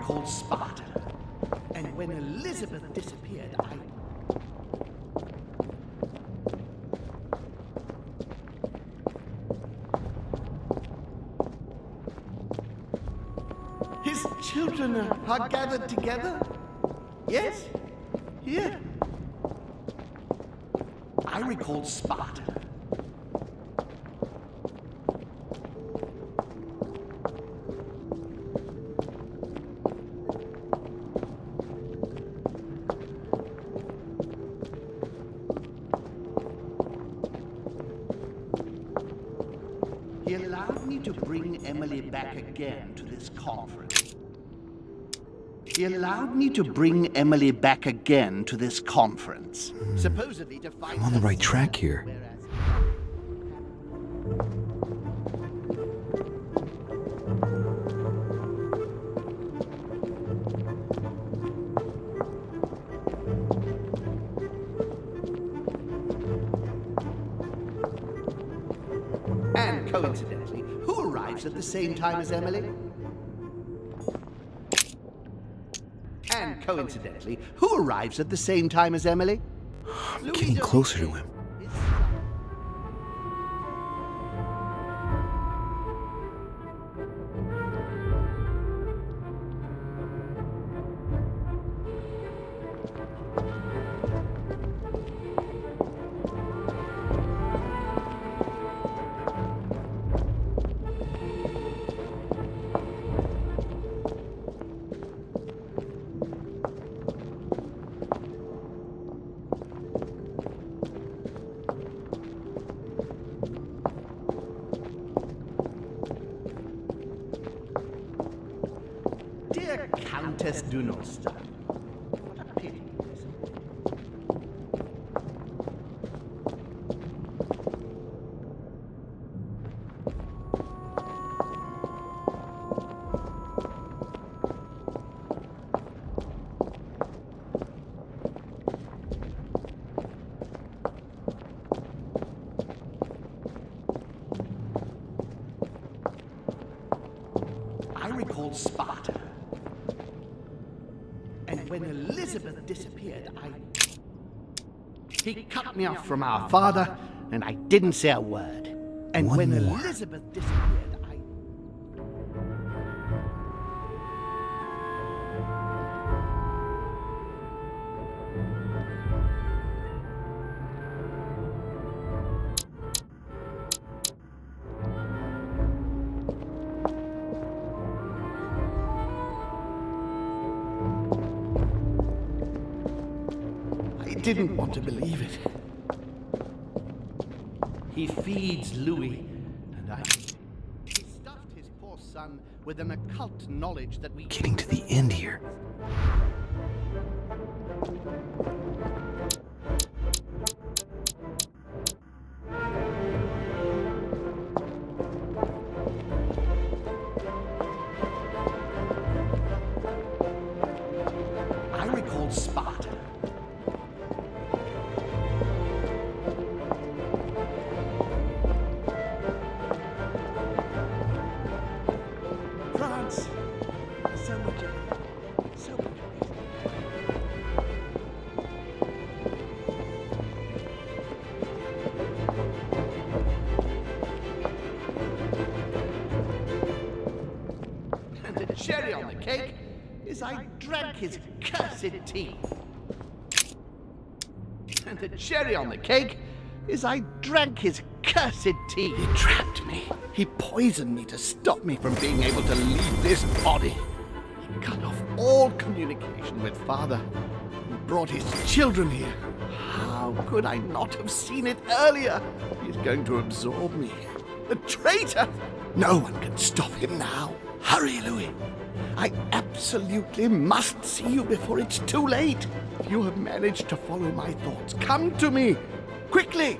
Called Sparta. And when Elizabeth disappeared, His children are gathered together? Yes? Here? I recall Sparta. He allowed me to bring Emily back again to this conference. Supposedly to find... I'm on the right track here. And coincidentally, who arrives at the same time as Emily? I'm getting closer to him. Dear Countess Dunosta, what a pity. I recall Sparta. And when Elizabeth disappeared, He cut me off from our father, and I didn't say a word. And One when more. Elizabeth disappeared, I didn't want to believe it. He feeds Louis, and he stuffed his poor son with an occult knowledge that we... Getting to the end here. cherry on the cake is I drank his cursed tea. And the cherry on the cake is I drank his cursed tea. He trapped me. He poisoned me to stop me from being able to leave this body. He cut off all communication with Father and brought his children here. How could I not have seen it earlier? He's going to absorb me. The traitor! No one can stop him now. Hurry, Louis. I absolutely must see you before it's too late. If you have managed to follow my thoughts, come to me. Quickly!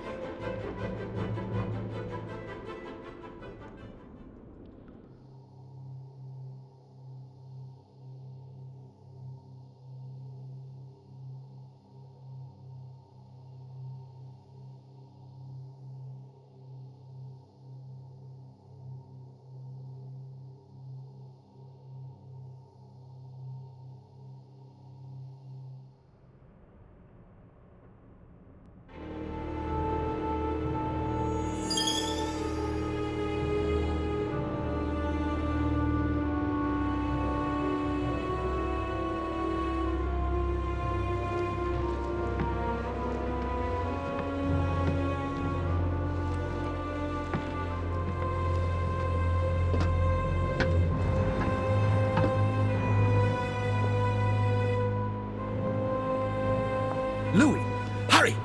Louis, hurry!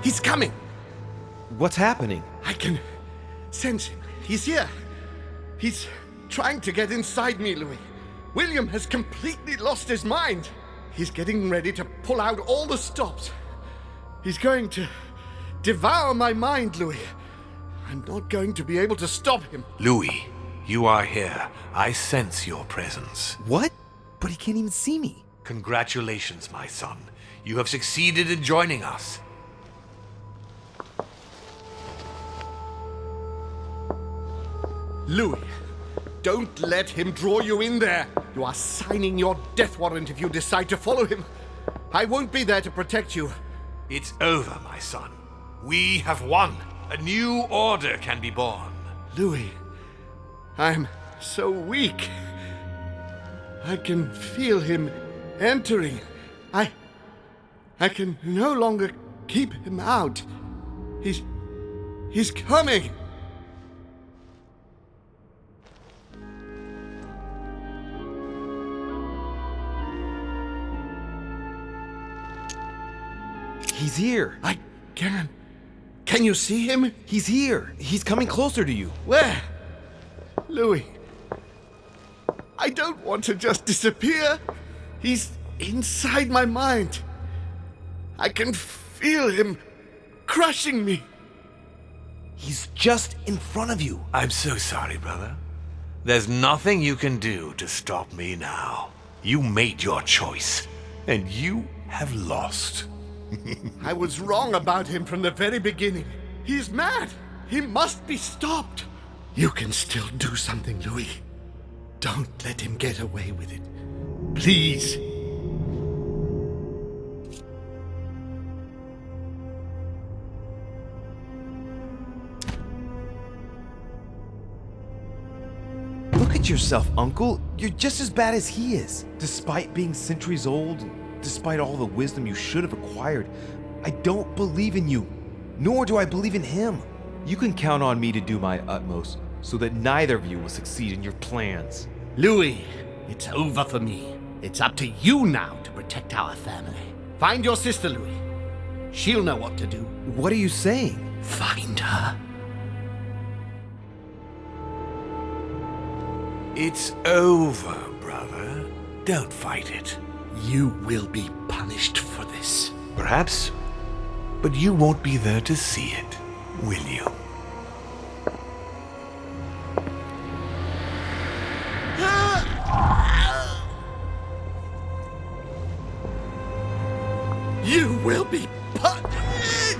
He's coming! What's happening? I can sense him. He's here. He's trying to get inside me, Louis. William has completely lost his mind. He's getting ready to pull out all the stops. He's going to devour my mind, Louis. I'm not going to be able to stop him. Louis, you are here. I sense your presence. What? But he can't even see me. Congratulations, my son. You have succeeded in joining us. Louis, don't let him draw you in there. You are signing your death warrant if you decide to follow him. I won't be there to protect you. It's over, my son. We have won. A new order can be born. Louis, I'm so weak. I can feel him entering. I can no longer keep him out. He's coming. He's here. I can. Can you see him? He's here. He's coming closer to you. Where? Louis. I don't want to just disappear. He's inside my mind. I can feel him crushing me. He's just in front of you. I'm so sorry, brother. There's nothing you can do to stop me now. You made your choice, and you have lost. I was wrong about him from the very beginning. He's mad. He must be stopped. You can still do something, Louis. Don't let him get away with it. Please. Look at yourself, Uncle. You're just as bad as he is. Despite being centuries old, despite all the wisdom you should have acquired, I don't believe in you, nor do I believe in him. You can count on me to do my utmost so that neither of you will succeed in your plans. Louis, it's over for me. It's up to you now to protect our family. Find your sister, Louis. She'll know what to do. What are you saying? Find her. It's over, brother. Don't fight it. You will be punished for this. Perhaps, but you won't be there to see it, will you? You will be punished!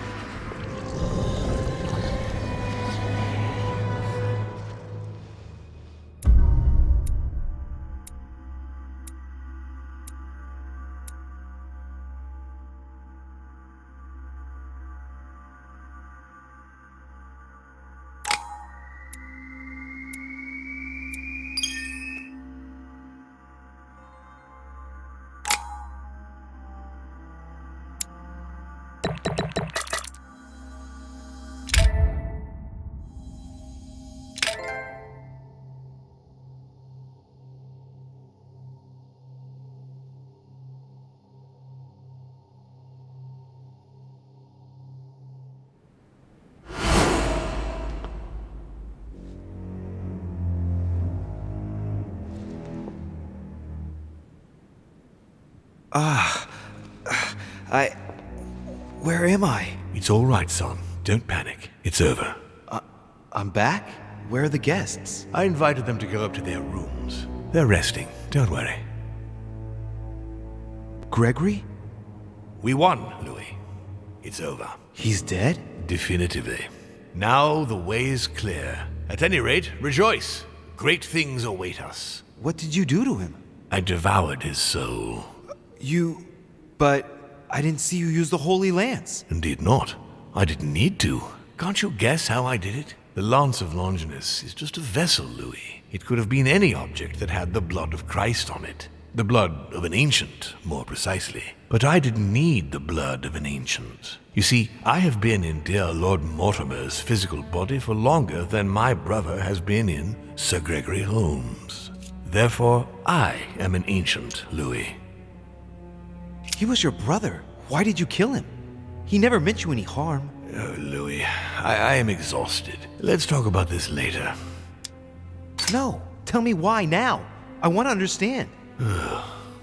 Where am I? It's all right, son. Don't panic. It's over. I'm back? Where are the guests? I invited them to go up to their rooms. They're resting. Don't worry. Gregory? We won, Louis. It's over. He's dead? Definitively. Now the way is clear. At any rate, rejoice. Great things await us. What did you do to him? I devoured his soul. But I didn't see you use the Holy Lance. Indeed not. I didn't need to. Can't you guess how I did it? The Lance of Longinus is just a vessel, Louis. It could have been any object that had the blood of Christ on it. The blood of an ancient, more precisely. But I didn't need the blood of an ancient. You see, I have been in dear Lord Mortimer's physical body for longer than my brother has been in Sir Gregory Holmes. Therefore, I am an ancient, Louis. He was your brother. Why did you kill him? He never meant you any harm. Oh, Louis, I am exhausted. Let's talk about this later. No, tell me why now. I want to understand.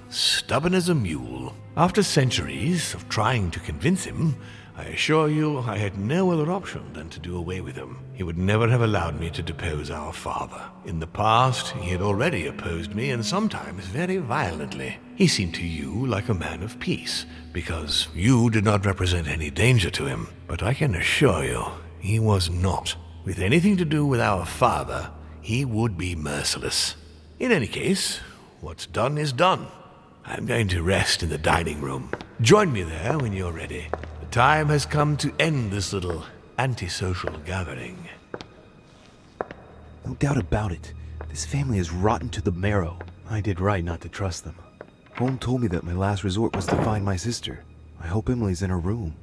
Stubborn as a mule. After centuries of trying to convince him, I assure you I had no other option than to do away with him. He would never have allowed me to depose our father. In the past, he had already opposed me, and sometimes very violently. He seemed to you like a man of peace, because you did not represent any danger to him. But I can assure you, he was not. With anything to do with our father, he would be merciless. In any case, what's done is done. I'm going to rest in the dining room. Join me there when you're ready. The time has come to end this little antisocial gathering. No doubt about it. This family is rotten to the marrow. I did right not to trust them. Home told me that my last resort was to find my sister. I hope Emily's in her room.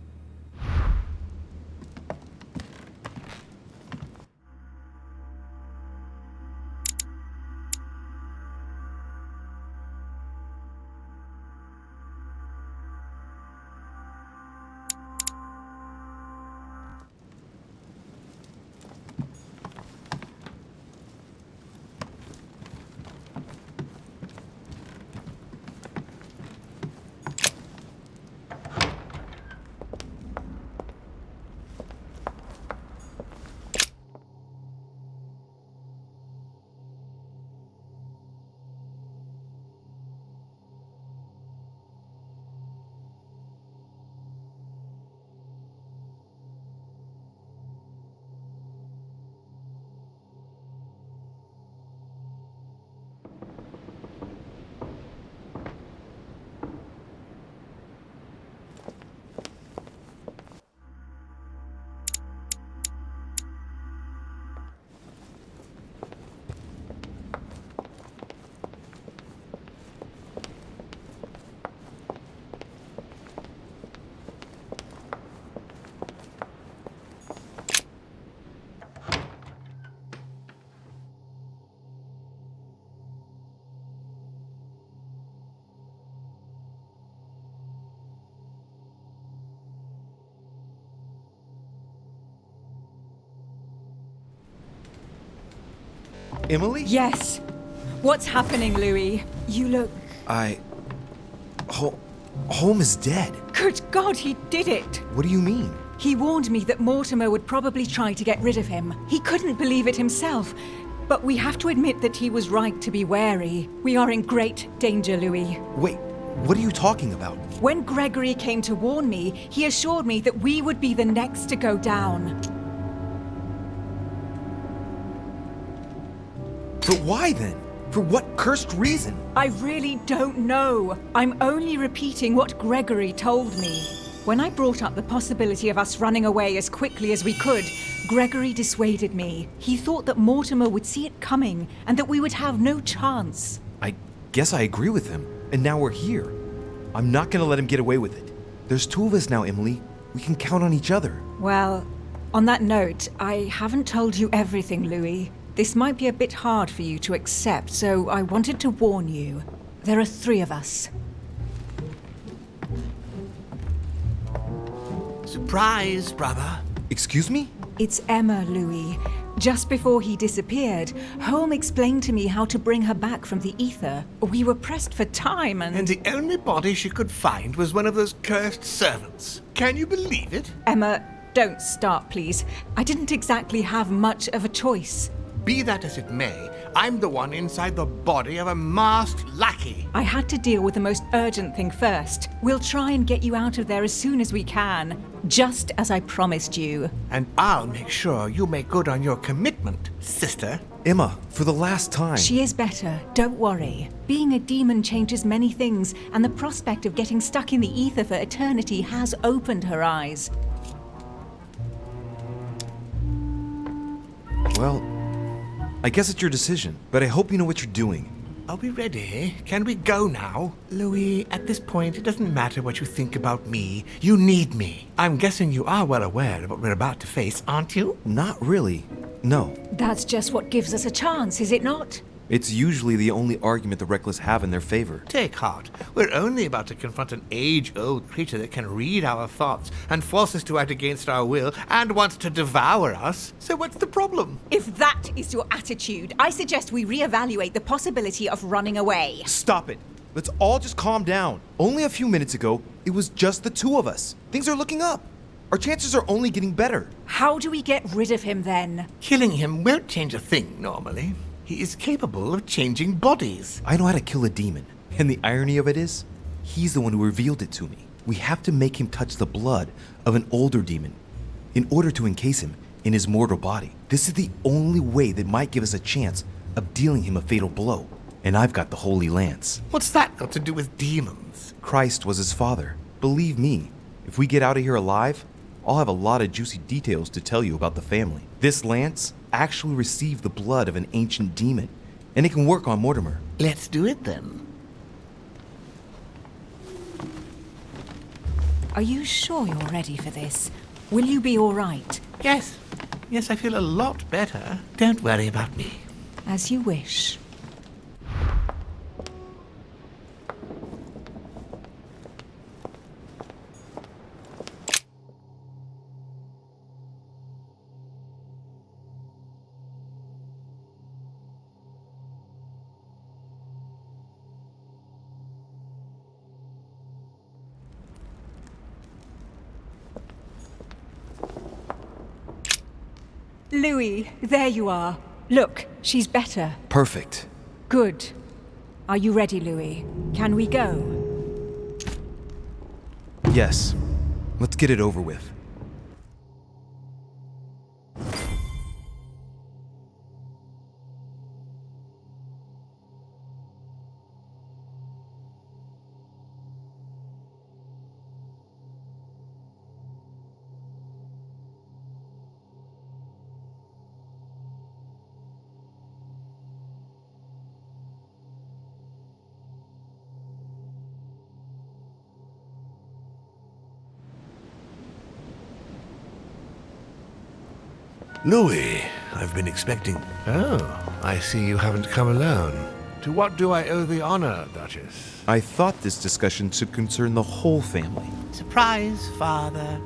Emily? Yes. What's happening, Louis? You look... Holm is dead. Good God, he did it! What do you mean? He warned me that Mortimer would probably try to get rid of him. He couldn't believe it himself. But we have to admit that he was right to be wary. We are in great danger, Louis. Wait, what are you talking about? When Gregory came to warn me, he assured me that we would be the next to go down. But why then? For what cursed reason? I really don't know. I'm only repeating what Gregory told me. When I brought up the possibility of us running away as quickly as we could, Gregory dissuaded me. He thought that Mortimer would see it coming and that we would have no chance. I guess I agree with him. And now we're here. I'm not gonna let him get away with it. There's two of us now, Emily. We can count on each other. Well, on that note, I haven't told you everything, Louis. This might be a bit hard for you to accept, so I wanted to warn you. There are 3 of us. Surprise, brother. Excuse me? It's Emma, Louis. Just before he disappeared, Holm explained to me how to bring her back from the ether. We were pressed for time And the only body she could find was one of those cursed servants. Can you believe it? Emma, don't start, please. I didn't exactly have much of a choice. Be that as it may, I'm the one inside the body of a masked lackey. I had to deal with the most urgent thing first. We'll try and get you out of there as soon as we can, just as I promised you. And I'll make sure you make good on your commitment, sister. Emma, for the last time. She is better, don't worry. Being a demon changes many things, and the prospect of getting stuck in the ether for eternity has opened her eyes. Well, I guess it's your decision, but I hope you know what you're doing. Are we ready? Can we go now? Louis, at this point, it doesn't matter what you think about me. You need me. I'm guessing you are well aware of what we're about to face, aren't you? Not really. No. That's just what gives us a chance, is it not? It's usually the only argument the reckless have in their favor. Take heart. We're only about to confront an age-old creature that can read our thoughts and force us to act against our will and wants to devour us. So what's the problem? If that is your attitude, I suggest we reevaluate the possibility of running away. Stop it. Let's all just calm down. Only a few minutes ago, it was just the two of us. Things are looking up. Our chances are only getting better. How do we get rid of him then? Killing him won't change a thing, normally. He is capable of changing bodies. I know how to kill a demon. And the irony of it is, he's the one who revealed it to me. We have to make him touch the blood of an older demon in order to encase him in his mortal body. This is the only way that might give us a chance of dealing him a fatal blow. And I've got the Holy Lance. What's that got to do with demons? Christ was his father. Believe me, if we get out of here alive, I'll have a lot of juicy details to tell you about the family. This lance actually received the blood of an ancient demon, and it can work on Mortimer. Let's do it then. Are you sure you're ready for this? Will you be all right? Yes. Yes, I feel a lot better. Don't worry about me. As you wish. Louis, there you are. Look, she's better. Perfect. Good. Are you ready, Louis? Can we go? Yes. Let's get it over with. Louis, I've been expecting... Oh, I see you haven't come alone. To what do I owe the honor, Duchess? I thought this discussion should concern the whole family. Surprise, Father.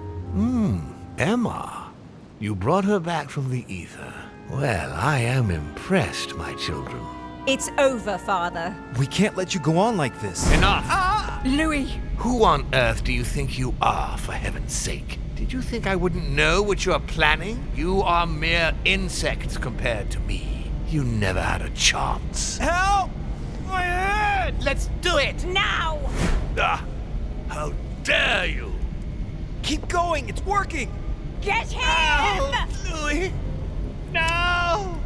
Emma. You brought her back from the ether. Well, I am impressed, my children. It's over, Father. We can't let you go on like this. Enough! Louis! Who on earth do you think you are, for heaven's sake? Did you think I wouldn't know what you are planning? You are mere insects compared to me. You never had a chance. Help! My head! Let's do it! Now! Ah, how dare you! Keep going, it's working! Get him! Ow, Louis! No!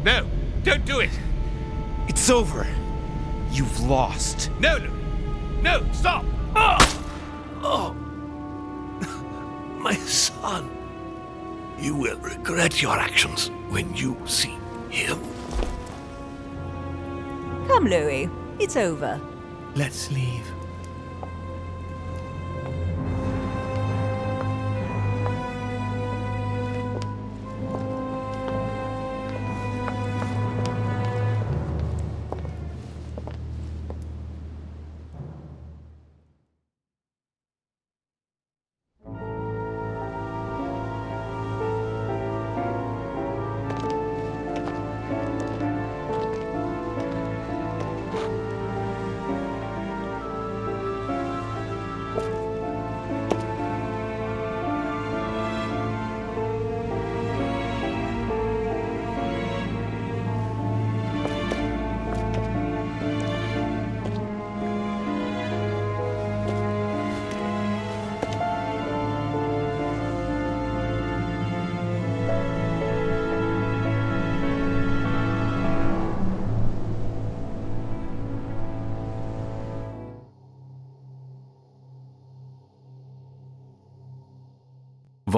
No, don't do it! It's over. You've lost. No, Louis! No, stop! Oh! My son, you will regret your actions when you see him. Come, Louis. It's over. Let's leave.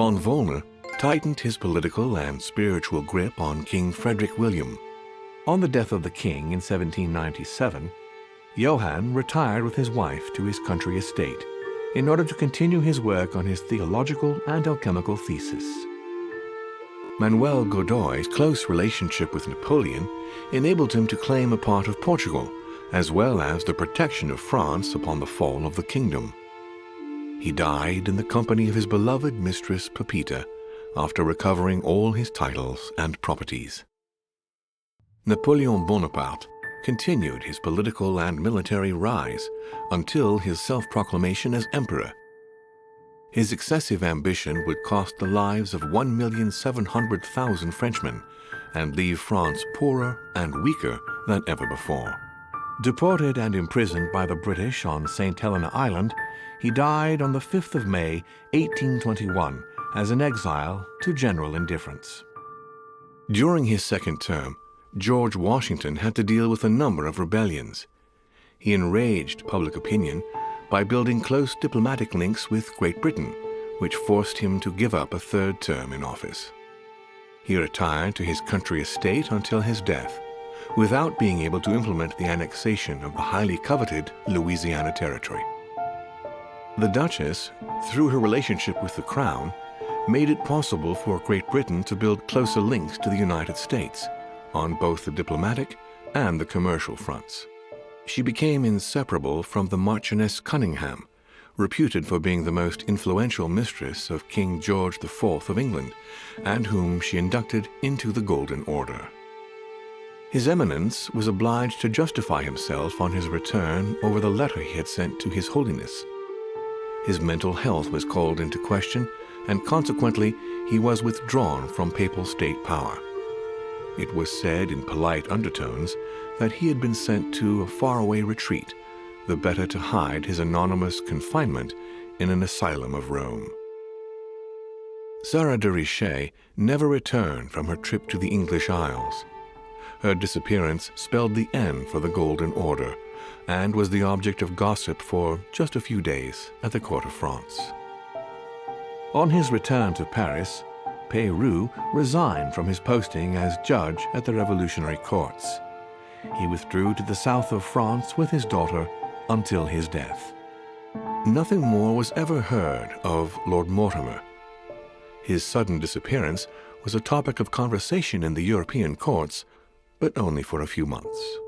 Von Wollner tightened his political and spiritual grip on King Frederick William. On the death of the king in 1797, Johann retired with his wife to his country estate in order to continue his work on his theological and alchemical thesis. Manuel Godoy's close relationship with Napoleon enabled him to claim a part of Portugal, as well as the protection of France upon the fall of the kingdom. He died in the company of his beloved mistress Pepita after recovering all his titles and properties. Napoleon Bonaparte continued his political and military rise until his self-proclamation as emperor. His excessive ambition would cost the lives of 1,700,000 Frenchmen and leave France poorer and weaker than ever before. Deported and imprisoned by the British on St. Helena Island, he died on the 5th of May, 1821, as an exile to general indifference. During his second term, George Washington had to deal with a number of rebellions. He enraged public opinion by building close diplomatic links with Great Britain, which forced him to give up a third term in office. He retired to his country estate until his death, without being able to implement the annexation of the highly coveted Louisiana Territory. The Duchess, through her relationship with the Crown, made it possible for Great Britain to build closer links to the United States on both the diplomatic and the commercial fronts. She became inseparable from the Marchioness Cunningham, reputed for being the most influential mistress of King George IV of England, and whom she inducted into the Golden Order. His Eminence was obliged to justify himself on his return over the letter he had sent to His Holiness. His mental health was called into question, and consequently he was withdrawn from papal state power. It was said in polite undertones that he had been sent to a faraway retreat, the better to hide his anonymous confinement in an asylum of Rome. Sarah de Richet never returned from her trip to the English Isles. Her disappearance spelled the end for the Golden Order, and was the object of gossip for just a few days at the court of France. On his return to Paris, Peyroux resigned from his posting as judge at the revolutionary courts. He withdrew to the south of France with his daughter until his death. Nothing more was ever heard of Lord Mortimer. His sudden disappearance was a topic of conversation in the European courts, but only for a few months.